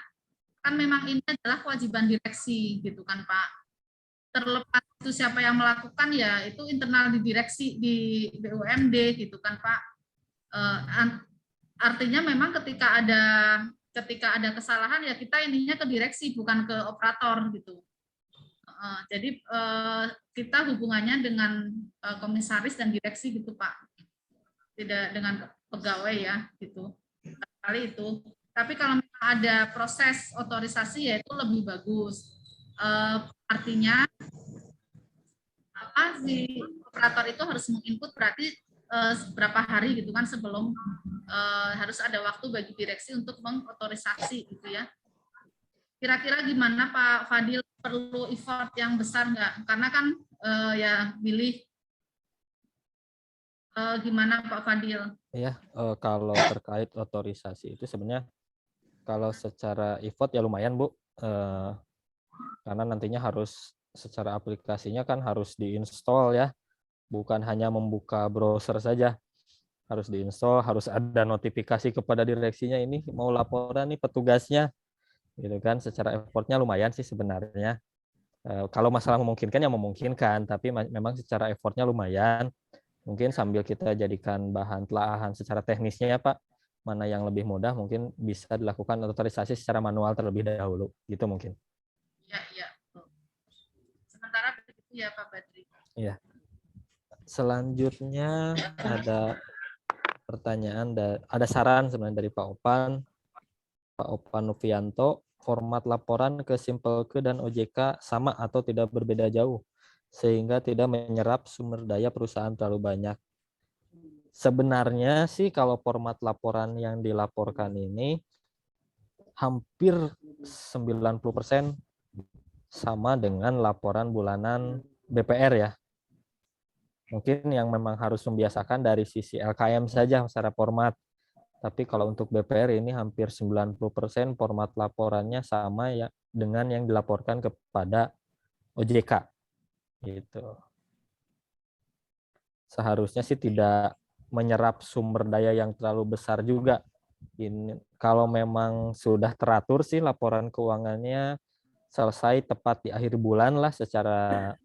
kan memang ini adalah kewajiban direksi gitu kan Pak. Terlepas itu siapa yang melakukan, ya itu internal di direksi di BUMD gitu kan Pak. Artinya memang ketika ada kesalahan ya kita ininya ke direksi, bukan ke operator gitu. Jadi kita hubungannya dengan komisaris dan direksi gitu Pak, tidak dengan pegawai ya gitu. Kali itu. Tapi kalau memang ada proses otorisasi ya itu lebih bagus. Artinya si operator itu harus menginput berarti berapa hari gitu kan sebelum harus ada waktu bagi direksi untuk mengotorisasi gitu ya. Kira-kira gimana Pak Fadil, perlu effort yang besar nggak? Karena kan ya pilih gimana Pak Fadil? Ya, kalau terkait otorisasi itu sebenarnya kalau secara effort ya lumayan Bu, karena nantinya harus secara aplikasinya kan harus diinstal ya, bukan hanya membuka browser saja, harus diinstal, harus ada notifikasi kepada direksinya ini mau laporan nih petugasnya, gitu kan. Secara effortnya lumayan sih sebenarnya. Kalau masalah memungkinkan ya memungkinkan, tapi memang secara effortnya lumayan. Mungkin sambil kita jadikan bahan telahan secara teknisnya ya Pak, mana yang lebih mudah mungkin bisa dilakukan otorisasi secara manual terlebih dahulu, gitu mungkin. Ya. Sementara begitu ya Pak Badri. Iya. Selanjutnya ada pertanyaan, ada saran sebenarnya dari Pak Opan Novianto, format laporan ke Simpelke dan OJK sama atau tidak berbeda jauh, sehingga tidak menyerap sumber daya perusahaan terlalu banyak. Sebenarnya sih kalau format laporan yang dilaporkan ini hampir 90% sama dengan laporan bulanan BPR ya. Mungkin yang memang harus membiasakan dari sisi LKM saja secara format. Tapi kalau untuk BPR ini hampir 90% format laporannya sama ya dengan yang dilaporkan kepada OJK. Gitu. Seharusnya sih tidak menyerap sumber daya yang terlalu besar juga. Ini kalau memang sudah teratur sih laporan keuangannya selesai tepat di akhir bulan lah secara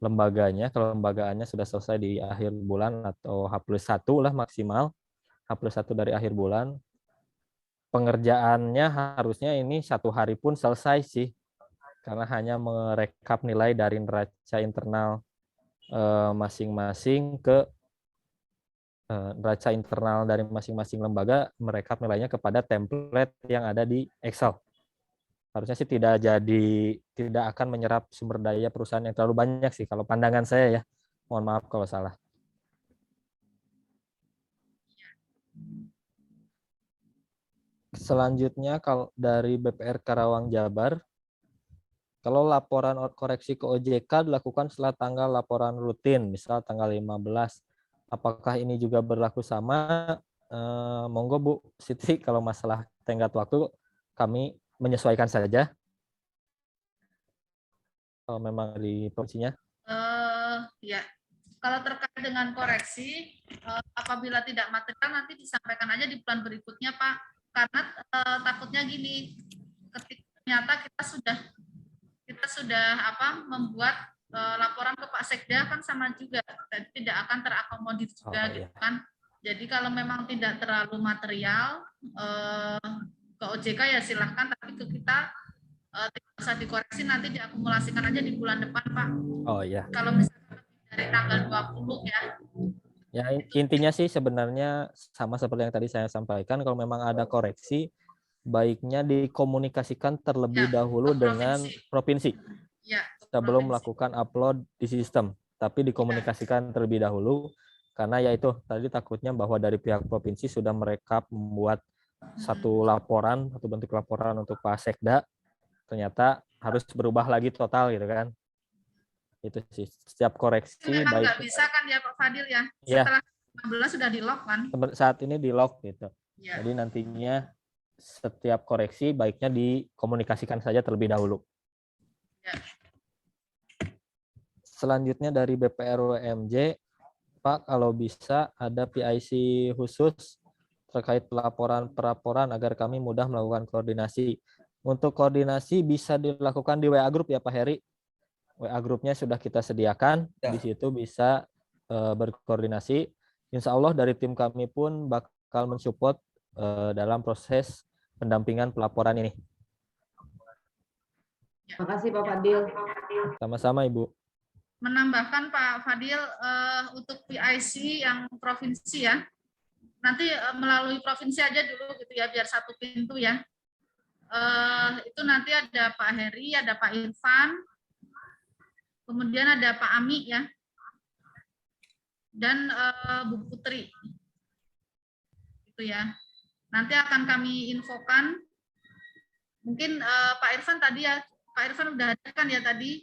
lembaganya. Kalau lembagaannya sudah selesai di akhir bulan atau H+1 lah maksimal, H+1 dari akhir bulan. Pengerjaannya harusnya ini 1 hari pun selesai sih, karena hanya merekap nilai dari neraca internal masing-masing ke neraca internal dari masing-masing lembaga, merekap nilainya kepada template yang ada di Excel. Harusnya sih tidak akan menyerap sumber daya perusahaan yang terlalu banyak sih kalau pandangan saya ya. Mohon maaf kalau salah. Selanjutnya kalau dari BPR Karawang Jabar, kalau laporan koreksi ke OJK dilakukan setelah tanggal laporan rutin, misal tanggal 15, apakah ini juga berlaku sama? Monggo Bu Siti, kalau masalah tenggat waktu kami menyesuaikan saja. Kalau memang di posisinya. Ya, kalau terkait dengan koreksi, apabila tidak material nanti disampaikan aja di bulan berikutnya Pak. Karena takutnya gini, ketika ternyata kita sudah membuat laporan ke Pak Sekda kan sama juga, tidak akan terakomodir juga gitu kan. Jadi kalau memang tidak terlalu material, ke OJK ya silahkan, tapi ke kita tidak usah dikoreksi, nanti diakumulasikan aja di bulan depan, Pak. Oh iya. Kalau misalnya dari tanggal 20 ya. Ya, intinya sih sebenarnya sama seperti yang tadi saya sampaikan, kalau memang ada koreksi, baiknya dikomunikasikan terlebih dahulu dengan provinsi. Ya, sebelum melakukan upload di sistem, tapi dikomunikasikan terlebih dahulu, karena ya itu tadi takutnya bahwa dari pihak provinsi sudah merekap membuat satu laporan, satu bentuk laporan untuk Pak Sekda, ternyata harus berubah lagi total gitu kan. Itu sih, setiap koreksi memang baik. nggak bisa kan ya Pak Fadil ya, Ya. setelah 16 sudah di lock kan? Saat ini di lock gitu. Ya. Jadi nantinya setiap koreksi baiknya dikomunikasikan saja terlebih dahulu. Ya. Selanjutnya dari BPRWMJ, Pak, kalau bisa ada PIC khusus terkait pelaporan agar kami mudah melakukan koordinasi. Untuk koordinasi bisa dilakukan di WA Group ya Pak Heri. WA Grupnya sudah kita sediakan, di situ bisa berkoordinasi. Insya Allah dari tim kami pun bakal mensupport dalam proses pendampingan pelaporan ini. Terima kasih Pak Fadil. Sama-sama Ibu. Menambahkan Pak Fadil untuk PIC yang provinsi ya, nanti melalui provinsi aja dulu gitu ya, biar satu pintu ya. Itu nanti ada Pak Heri, ada Pak Irfan, kemudian ada Pak Ami ya, dan Bu Putri, itu ya. Nanti akan kami infokan. Mungkin Pak Irfan tadi ya, Pak Irfan udah ada kan ya tadi?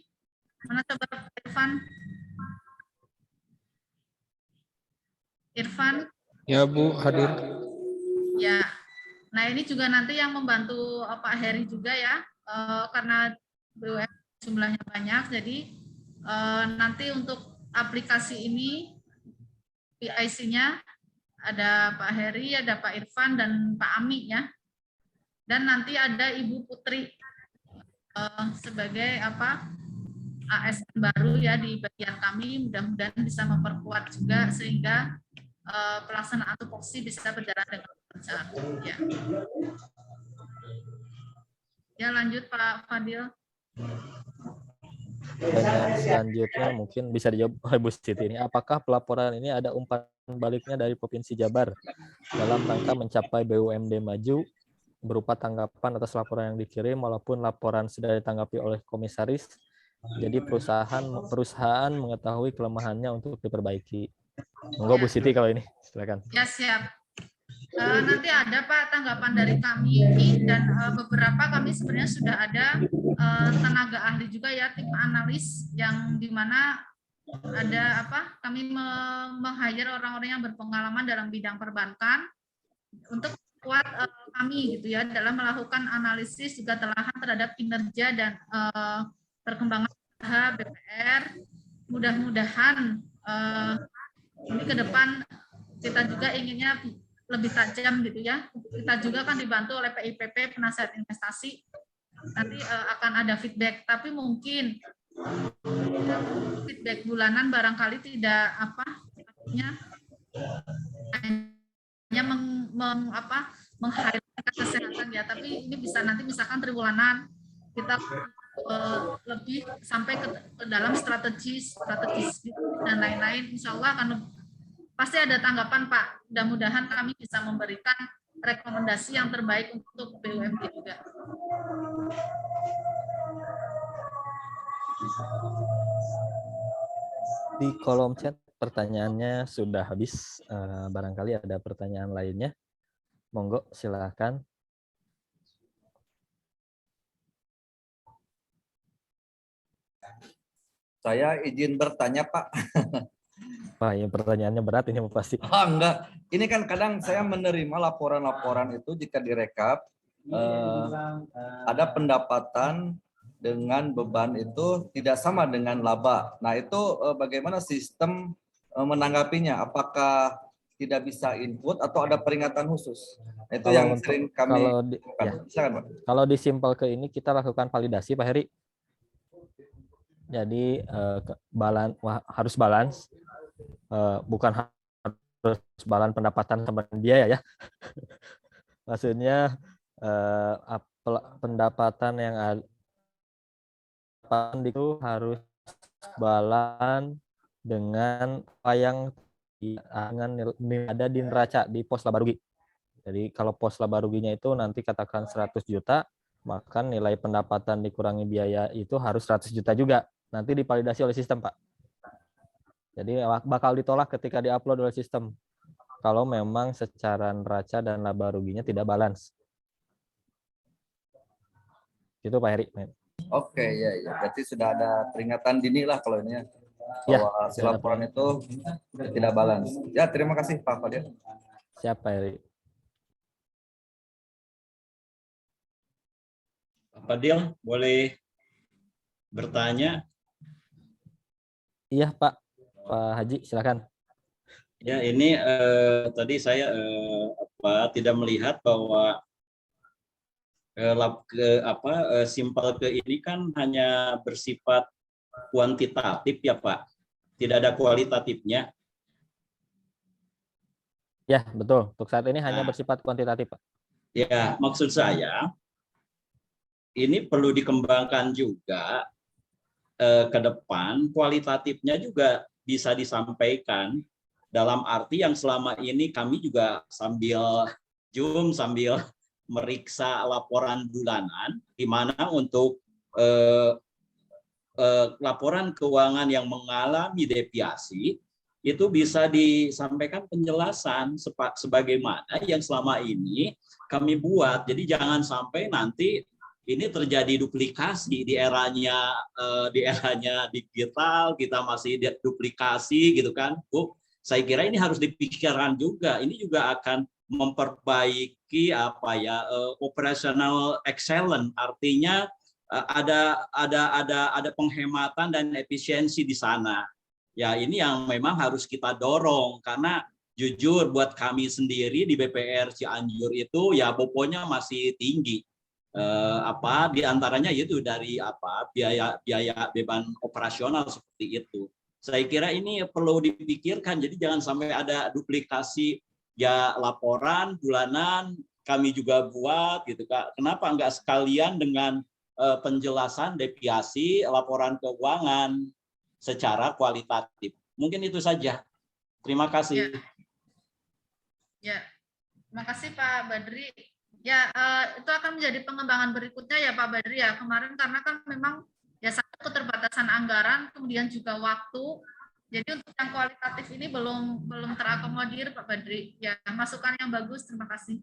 Mana coba Pak Irfan? Irfan? Ya Bu, hadir. Ya. Nah ini juga nanti yang membantu Pak Heri juga ya, karena BUMN jumlahnya banyak, jadi nanti untuk aplikasi ini PIC-nya ada Pak Heri, ada Pak Irfan dan Pak Ami ya, dan nanti ada Ibu Putri sebagai ASN baru ya di bagian kami, mudah-mudahan bisa memperkuat juga sehingga pelaksanaan tupoksi bisa berjalan dengan lancar. Ya. Ya lanjut Pak Fadil. Dan selanjutnya mungkin bisa dijawab oleh Bu Siti ini. Apakah pelaporan ini ada umpan baliknya dari Provinsi Jabar dalam rangka mencapai BUMD maju berupa tanggapan atas laporan yang dikirim walaupun laporan sudah ditanggapi oleh komisaris? Jadi perusahaan mengetahui kelemahannya untuk diperbaiki. Monggo Bu Siti kalau ini, silakan. Ya siap. Nanti ada Pak tanggapan dari kami dan beberapa kami sebenarnya sudah ada tenaga ahli juga ya, tim analis yang dimana ada kami meng-hire orang-orang yang berpengalaman dalam bidang perbankan untuk kuat kami gitu ya dalam melakukan analisis juga telahan terhadap kinerja dan perkembangan usaha BPR. Mudah-mudahan ini ke depan kita juga inginnya lebih tajam gitu ya. Kita juga kan dibantu oleh PIPP, penasihat investasi. Nanti akan ada feedback, tapi mungkin feedback bulanan barangkali tidak hanya meng-highlight kesehatan ya, tapi ini bisa nanti misalkan triwulanan kita lebih sampai ke dalam strategis dan lain-lain. Insya Allah akan pasti ada tanggapan Pak. Mudah-mudahan kami bisa memberikan rekomendasi yang terbaik untuk BUMD juga. Di kolom chat pertanyaannya sudah habis. Barangkali ada pertanyaan lainnya. Monggo silakan. Saya izin bertanya Pak. Pak, yang pertanyaannya berat ini pasti. Enggak. Ini kan kadang saya menerima laporan-laporan itu jika direkap ada pendapatan dengan beban itu tidak sama dengan laba. Nah itu bagaimana sistem menanggapinya? Apakah tidak bisa input atau ada peringatan khusus? Nah, itu yang sering kami kalau di Simple ke ini kita lakukan validasi Pak Heri. Jadi harus balance. Bukan harus balance pendapatan sama biaya ya. Maksudnya pendapatan yang ada itu harus balan dengan apa yang ada di neraca di pos laba rugi. Jadi kalau pos laba ruginya itu nanti katakan 100 juta, maka nilai pendapatan dikurangi biaya itu harus 100 juta juga. Nanti divalidasi oleh sistem, Pak. Jadi bakal ditolak ketika diupload oleh sistem kalau memang secara neraca dan laba ruginya tidak balance. Itu Pak Heri. Oke, ya. Berarti sudah ada peringatan dini lah kalau ini ya. Bahwa si laporan itu tidak balance. Ya, terima kasih Pak Fadil. Siapa Heri? Pak Fadil, boleh bertanya? Iya Pak. Pak Haji, silakan. Ya, ini tadi saya tidak melihat bahwa simpel ke ini kan hanya bersifat kuantitatif ya Pak, tidak ada kualitatifnya. Ya betul, untuk saat ini hanya bersifat kuantitatif Pak. Ya, maksud saya ini perlu dikembangkan juga ke depan, kualitatifnya juga bisa disampaikan dalam arti yang selama ini kami juga sambil meriksa laporan bulanan, di mana untuk laporan keuangan yang mengalami deviasi itu bisa disampaikan penjelasan sebagaimana yang selama ini kami buat. Jadi jangan sampai nanti ini terjadi duplikasi di eranya digital, kita masih duplikasi gitu kan, Bu. Saya kira ini harus dipikirkan juga. Ini juga akan memperbaiki operational excellence, artinya ada penghematan dan efisiensi di sana. Ya, ini yang memang harus kita dorong, karena jujur buat kami sendiri di BPR Cianjur itu ya boponya masih tinggi. Di antaranya itu dari biaya beban operasional seperti itu. Saya kira ini perlu dipikirkan, jadi jangan sampai ada duplikasi ya laporan bulanan kami juga buat gitu Kak. Kenapa enggak sekalian dengan penjelasan deviasi laporan keuangan secara kualitatif. Mungkin itu saja. Terima kasih. Ya. Terima kasih Pak Badri. Ya, itu akan menjadi pengembangan berikutnya ya Pak Badri ya. Kemarin karena kan memang ya satu keterbatasan anggaran, kemudian juga waktu. Jadi untuk yang kualitatif ini belum terakomodir Pak Badri. Ya, masukan yang bagus. Terima kasih.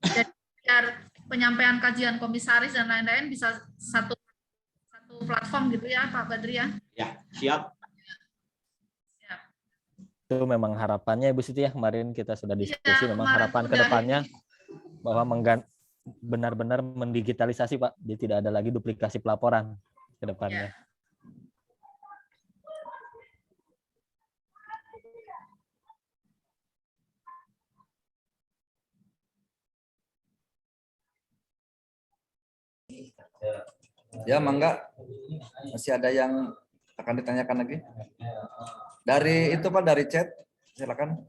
Jadi biar penyampaian kajian komisaris dan lain-lain bisa satu platform gitu ya Pak Badri ya. Ya, siap. Itu memang harapannya Ibu Siti ya, kemarin kita sudah diskusi, memang harapan ke depannya bahwa benar-benar mendigitalisasi Pak, jadi tidak ada lagi duplikasi pelaporan ke depannya. Ya, mangga. Masih ada yang akan ditanyakan lagi? Dari itu Pak, dari chat, silakan.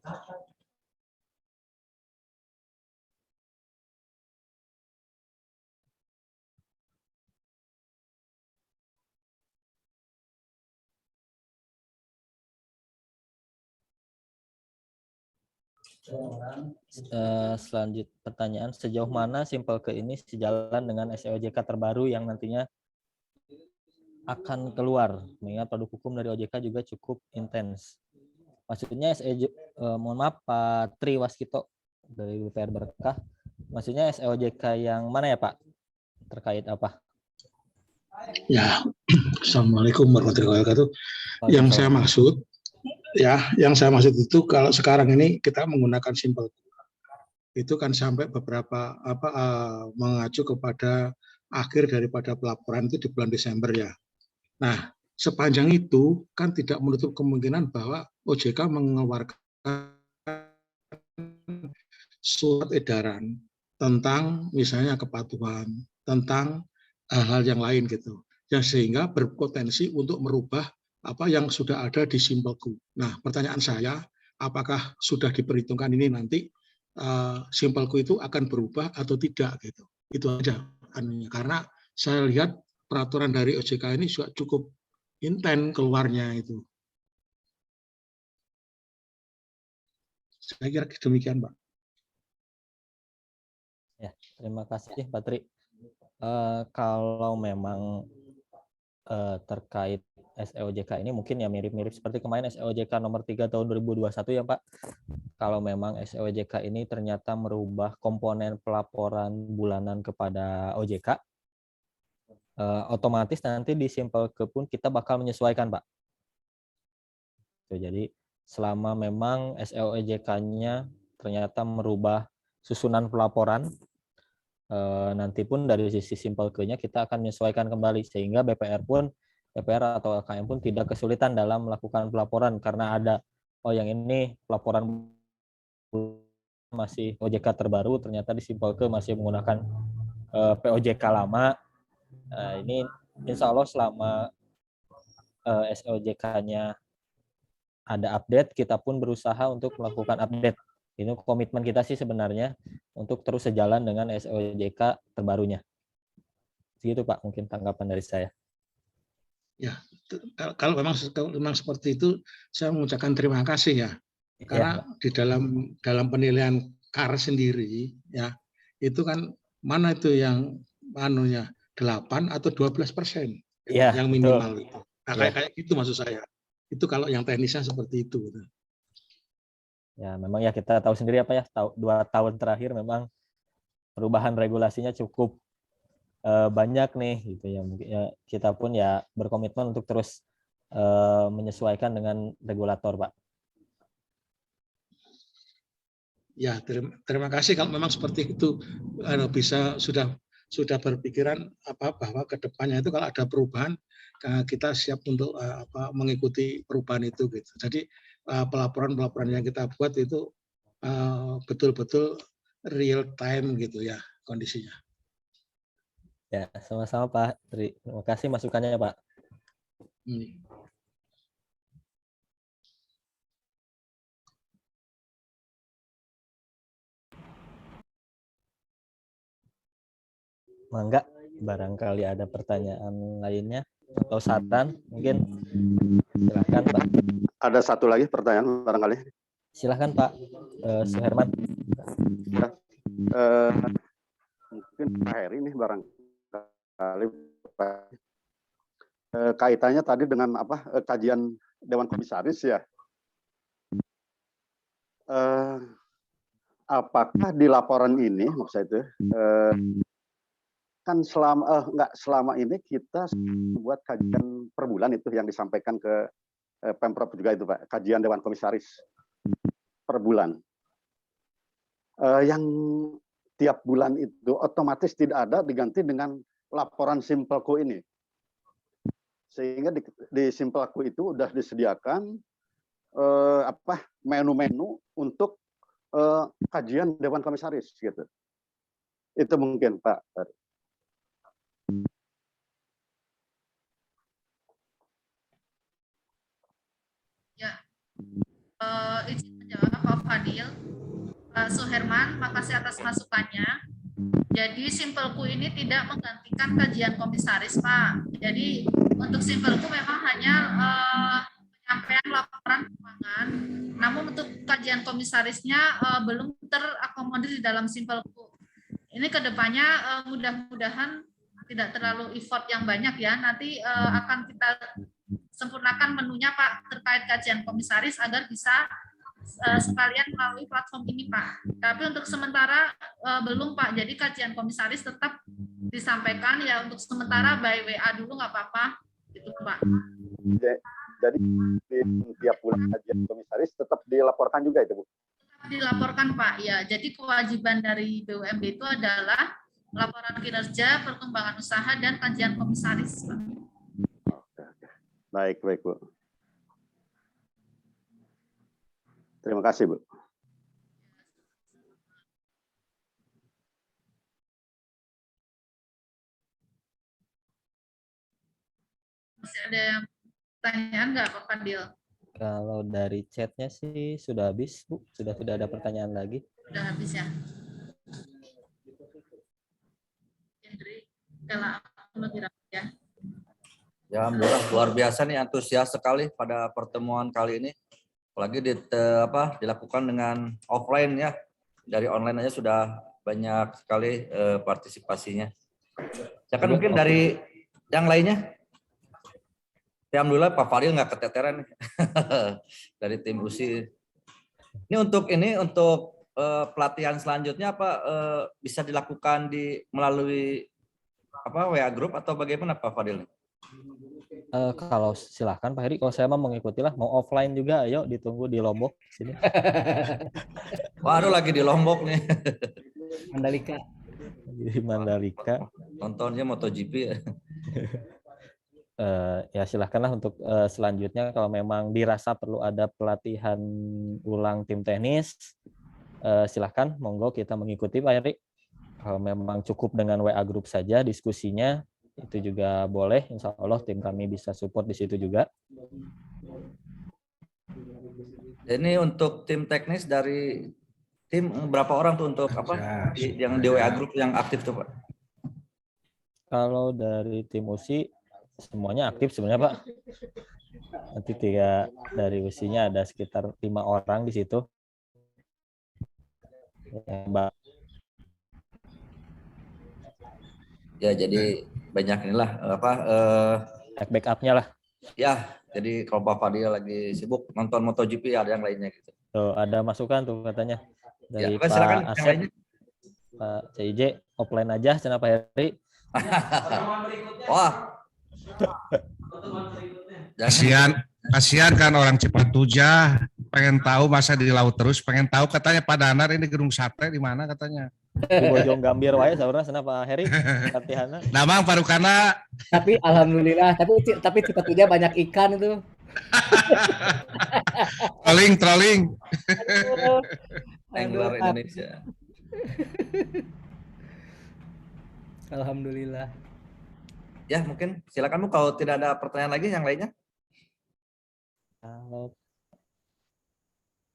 Selanjut pertanyaan, sejauh mana Simpel ke ini sejalan dengan SEOJK terbaru yang nantinya akan keluar, mengingat produk hukum dari OJK juga cukup intens. Maksudnya mohon maaf Pak Tri Waskito dari BPR Berkah, maksudnya SEOJK yang mana ya Pak? Terkait apa? Ya, Assalamualaikum warahmatullahi wabarakatuh. Yang saya maksud itu kalau sekarang ini kita menggunakan Simpel itu kan sampai beberapa mengacu kepada akhir daripada pelaporan itu di bulan Desember ya. Nah, sepanjang itu kan tidak menutup kemungkinan bahwa OJK mengeluarkan surat edaran tentang misalnya kepatuhan, tentang hal-hal yang lain gitu, yang sehingga berpotensi untuk merubah apa yang sudah ada di Simpelku. Nah, pertanyaan saya, apakah sudah diperhitungkan ini nanti simpelku itu akan berubah atau tidak gitu. Itu aja anunya. Karena saya lihat peraturan dari OJK ini juga cukup intens keluarnya itu. Saya kira demikian, Pak. Ya, terima kasih, Pak Tri. Kalau memang terkait SEOJK ini mungkin ya mirip-mirip seperti kemarin SEOJK nomor 3 tahun 2021 ya Pak. Kalau memang SEOJK ini ternyata merubah komponen pelaporan bulanan kepada OJK, otomatis nanti di Simpelke pun kita bakal menyesuaikan Pak. Jadi selama memang SEOJK-nya ternyata merubah susunan pelaporan, nanti pun dari sisi Simpelke-nya kita akan menyesuaikan kembali sehingga BPR atau LKM pun tidak kesulitan dalam melakukan pelaporan karena ada yang ini pelaporan masih OJK terbaru ternyata di Simpelke masih menggunakan POJK lama. Ini insya Allah selama SEOJK-nya ada update, kita pun berusaha untuk melakukan update. Ini komitmen kita sih sebenarnya untuk terus sejalan dengan SEOJK terbarunya. Begitu Pak, mungkin tanggapan dari saya. Ya, kalau memang seperti itu, saya mengucapkan terima kasih ya. Karena ya, di dalam penilaian KAR sendiri ya, itu kan mana itu yang 8 atau 12% ya, yang minimal betul. Itu. Nah, kayak gitu maksud saya. Itu kalau yang teknisnya seperti itu. Ya, memang ya kita tahu sendiri apa ya, 2 tahun terakhir memang perubahan regulasinya cukup banyak nih gitu ya. Mungkin ya kita pun ya berkomitmen untuk terus menyesuaikan dengan regulator, Pak. Ya, terima kasih kalau memang seperti itu bisa sudah berpikiran bahwa ke depannya itu kalau ada perubahan kita siap untuk mengikuti perubahan itu gitu. Jadi pelaporan yang kita buat itu betul-betul real time gitu ya kondisinya. Ya, sama-sama Pak. Terima kasih masukannya Pak. Mangga, barangkali ada pertanyaan lainnya atau saran mungkin silakan Pak. Ada satu lagi pertanyaan barangkali. Silakan Pak Suherman. Ya. Mungkin Pak Heri ini barangkali kaitannya tadi dengan kajian Dewan Komisaris ya. Apakah di laporan ini maksud itu kan selama ini kita buat kajian per bulan itu yang disampaikan ke Pemprov juga itu Pak, kajian Dewan Komisaris per bulan. Yang tiap bulan itu otomatis tidak ada diganti dengan laporan Simpelku ini. Sehingga di Simpelku itu sudah disediakan menu-menu untuk kajian Dewan Komisaris gitu. Itu mungkin Pak. Ya, izin menjawab Pak Fadil. Pak Suherman, makasih atas masukannya. Jadi Simpelku ini tidak menggantikan kajian komisaris, Pak. Jadi untuk Simpelku memang hanya penyampaian laporan keuangan, namun untuk kajian komisarisnya belum terakomodir di dalam Simpelku. Ini kedepannya mudah-mudahan tidak terlalu effort yang banyak ya. Nanti akan kita sempurnakan menunya Pak terkait kajian komisaris agar bisa sekalian melalui platform ini Pak. Tapi untuk sementara belum Pak. Jadi kajian komisaris tetap disampaikan ya untuk sementara by WA dulu nggak apa-apa gitu Pak. Jadi tiap bulan kajian komisaris tetap dilaporkan juga itu Bu? Tetap dilaporkan Pak ya. Jadi kewajiban dari BUMD itu adalah laporan kinerja, perkembangan usaha dan kajian komisaris Pak. Baik Bu. Terima kasih Bu. Masih ada pertanyaan nggak Pak Fadil? Kalau dari chatnya sih sudah habis Bu, sudah tidak ada pertanyaan lagi. Udah habis ya. Hendri, kalau aku lagi rapat ya. Ya, alhamdulillah luar biasa nih, antusias sekali pada pertemuan kali ini. Apalagi dilakukan dengan offline ya. Dari online aja sudah banyak sekali partisipasinya. Ya kan mungkin dari yang lainnya. Ya, alhamdulillah Pak Fadil nggak keteteran nih. Dari tim USI. Ini untuk pelatihan selanjutnya apa bisa dilakukan melalui WA group atau bagaimana Pak Fadil? Kalau silahkan Pak Heri, kalau saya mau mengikuti lah, mau offline juga, ayo ditunggu di Lombok sini. Waduh, lagi di Lombok nih. Mandalika. Di Mandalika. Nontonnya MotoGP ya. Ya silahkanlah untuk selanjutnya kalau memang dirasa perlu ada pelatihan ulang tim teknis, silahkan monggo kita mengikuti Pak Heri. Kalau memang cukup dengan WA group saja diskusinya, itu juga boleh, insya Allah tim kami bisa support di situ juga. Ini untuk tim teknis dari tim berapa orang tuh untuk yang di WA group yang aktif tuh Pak? Kalau dari tim USI semuanya aktif sebenarnya Pak. Nanti dari USI-nya ada sekitar 5 orang di situ. Ya, jadi banyak inilah backup-nya lah. Ya, jadi kalau Pak Fadil lagi sibuk nonton MotoGP ada yang lainnya gitu. Tuh, ada masukan tuh katanya dari Ya, Pak silakan, Asep, Pak CIJ, offline aja cina Pak Heri. Wah. Kasihan kan orang Cipatuja, pengen tahu masa di laut terus, pengen tahu katanya Pak Danar ini gedung sate di mana katanya. Di Bojong Gambir wae saudara sana Pak Heri latihanna. Namang Parukana. Tapi alhamdulillah, tapi Cipatuja banyak ikan itu. Trolling. Angler Indonesia. Alhamdulillah. Ya, mungkin silakan Bu kalau tidak ada pertanyaan lagi yang lainnya. Kalau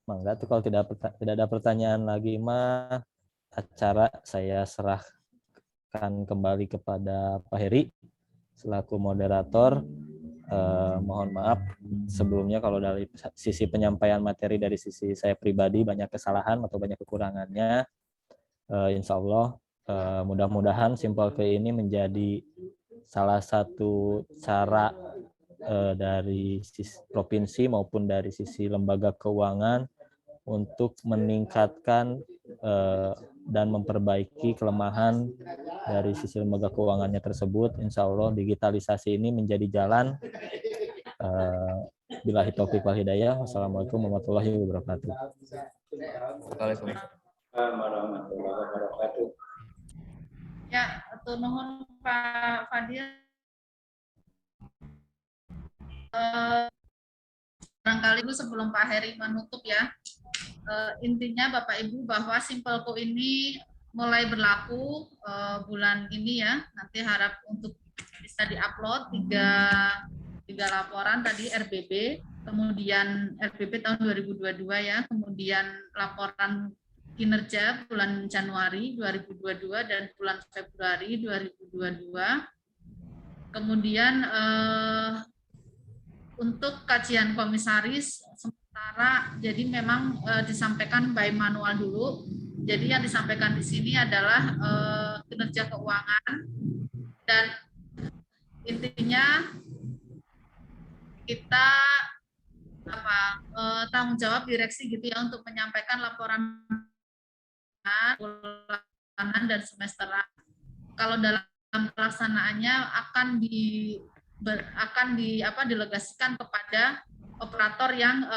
mangga tuh kalau tidak ada pertanyaan lagi mah acara saya serahkan kembali kepada Pak Heri selaku moderator. Mohon maaf sebelumnya kalau dari sisi penyampaian materi dari sisi saya pribadi banyak kesalahan atau banyak kekurangannya. Insya Allah mudah-mudahan Simpel Ke ini menjadi salah satu cara dari sisi provinsi maupun dari sisi lembaga keuangan untuk meningkatkan dan memperbaiki kelemahan dari sisi lembaga keuangannya tersebut. Insya Allah digitalisasi ini menjadi jalan. Billahi taufiq wal hidayah. Wassalamualaikum warahmatullahi wabarakatuh. Waalaikumsalam warahmatullahi wabarakatuh. Ya, atur nuhun Pak Fadil. Barangkali Bu sebelum Pak Heri menutup ya, intinya Bapak Ibu bahwa Simpel Ke ini mulai berlaku bulan ini ya, nanti harap untuk bisa diupload tiga laporan tadi RBB, kemudian RBB tahun 2022 ya, kemudian laporan kinerja bulan Januari 2022 dan bulan Februari 2022. Kemudian untuk kajian komisaris sementara jadi memang disampaikan by manual dulu. Jadi yang disampaikan di sini adalah kinerja keuangan dan intinya kita tanggung jawab direksi gitu ya untuk menyampaikan laporan bulanan dan semesteran. Kalau dalam pelaksanaannya akan didelegasikan kepada operator yang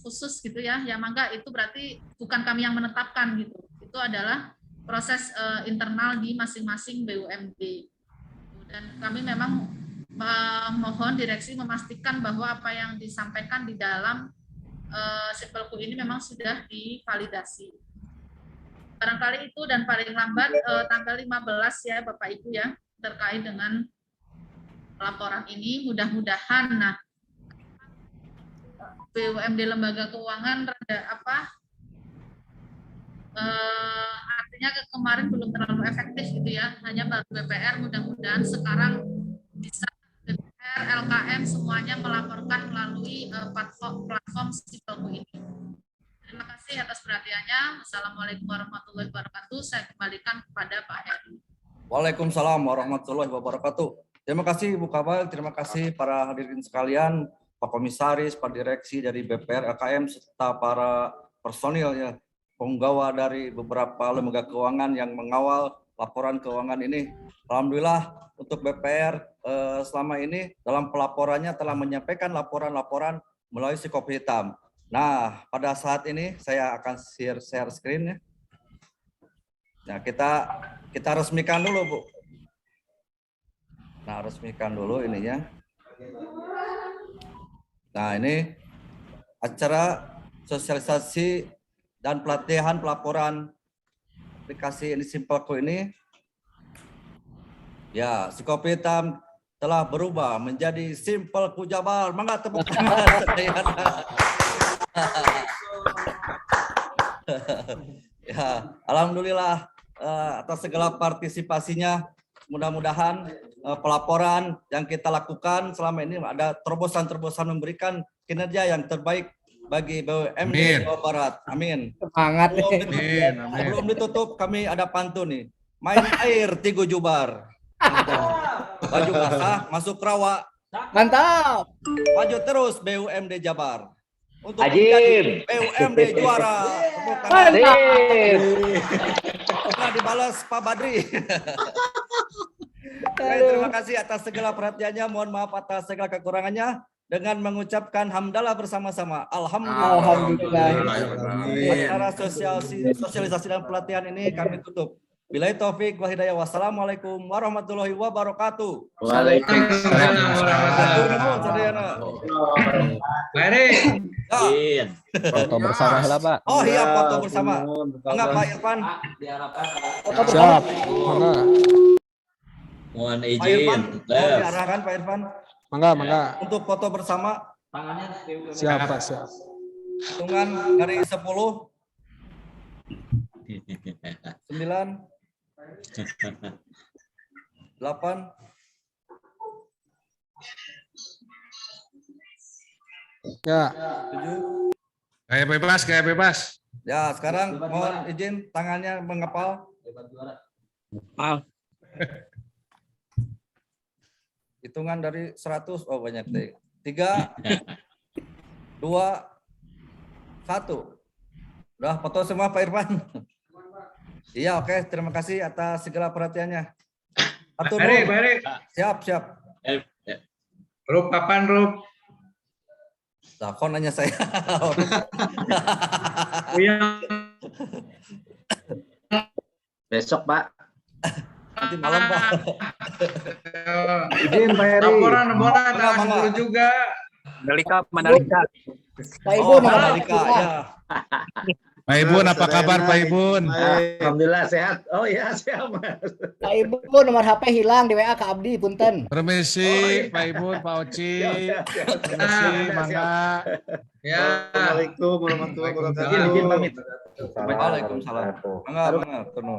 khusus gitu ya. Ya mangga itu berarti bukan kami yang menetapkan gitu. Itu adalah proses internal di masing-masing BUMD. Dan kami memang mohon direksi memastikan bahwa apa yang disampaikan di dalam Simpel Ke ini memang sudah divalidasi. Barangkali itu dan paling lambat tanggal 15 ya Bapak Ibu ya terkait dengan laporan ini. Mudah-mudahan BUMD lembaga keuangan artinya kemarin belum terlalu efektif gitu ya, hanya baru BPR, mudah-mudahan sekarang bisa BPR, LKM semuanya melaporkan melalui platform Sipelku ini. Terima kasih atas perhatiannya. Wassalamualaikum warahmatullahi wabarakatuh. Saya kembalikan kepada Pak Heri. Waalaikumsalam warahmatullahi wabarakatuh. Terima kasih Bu Kabal, terima kasih para hadirin sekalian, Pak Komisaris, Pak Direksi dari BPR, LKM, serta para personil ya, penggawa dari beberapa lembaga keuangan yang mengawal laporan keuangan ini. Alhamdulillah untuk BPR selama ini dalam pelaporannya telah menyampaikan laporan-laporan melalui si kopi hitam. Nah, pada saat ini saya akan share screen ya. Nah, kita resmikan dulu, Bu. Nah, resmikan dulu ininya. Nah, ini acara sosialisasi dan pelatihan pelaporan aplikasi ini Simpelku ini. Ya, si kopi hitam telah berubah menjadi Simpelku Jabar. Mangga tepuk tangan. Ya, alhamdulillah atas segala partisipasinya. Mudah-mudahan pelaporan yang kita lakukan selama ini ada terobosan-terobosan memberikan kinerja yang terbaik bagi BUMD Jawa Barat. Amin. Semangat. Sebelum ditutup kami ada pantun nih. Main air Tigo Jubar. Baju basah masuk rawa. Mantap. Maju terus BUMD Jabar. Untuk menjadi BUMD juara. Mantap. Nah, dibalas Pak Badri. Terima kasih atas segala perhatiannya. Mohon maaf atas segala kekurangannya. Dengan mengucapkan hamdalah bersama-sama. Alhamdulillah. Acara sosialisasi dan pelatihan ini kami tutup. Billahi taufik wa hidayah. Wassalamualaikum warahmatullahi wabarakatuh. Waalaikumsalam Foto bersama lah, Pak. Oh iya, foto bersama. Enggak, Pak Irfan. Siap. Mohon Pak izin. Irfan, mau diarahkan Pak Irfan. Mangga. Untuk foto bersama. Siap, Pak, siap. Hitungan dari 10, 9, 8, ya. 7. Kayak bebas. Ya, sekarang mohon izin tangannya mengepal. Hitungan dari 100, oh banyak deh. 3, 2, 1. Udah foto semua Pak Irfan? Iya, oke. Terima kasih atas segala perhatiannya. Baik. Siap. Rup, kapan Rup? Nah, kok nanya saya? Besok, Pak. Nanti malam, Pak. Izin Pak Heri. Laporan tanggal 10 juga. Mandalika. Pak Ibun, Mandalika, ya. Pak Ibun, apa kabar Pak Ibun? Alhamdulillah sehat. Oh ya, sehat Mas. Pak Ibun nomor HP hilang di WA ke Abdi, punten. Permisi, Pak Ibun, Pak Oci. Permisi, mangga. Ya. Assalamualaikum warahmatullahi wabarakatuh. Izin pamit. Waalaikumsalam. Mangga, turun.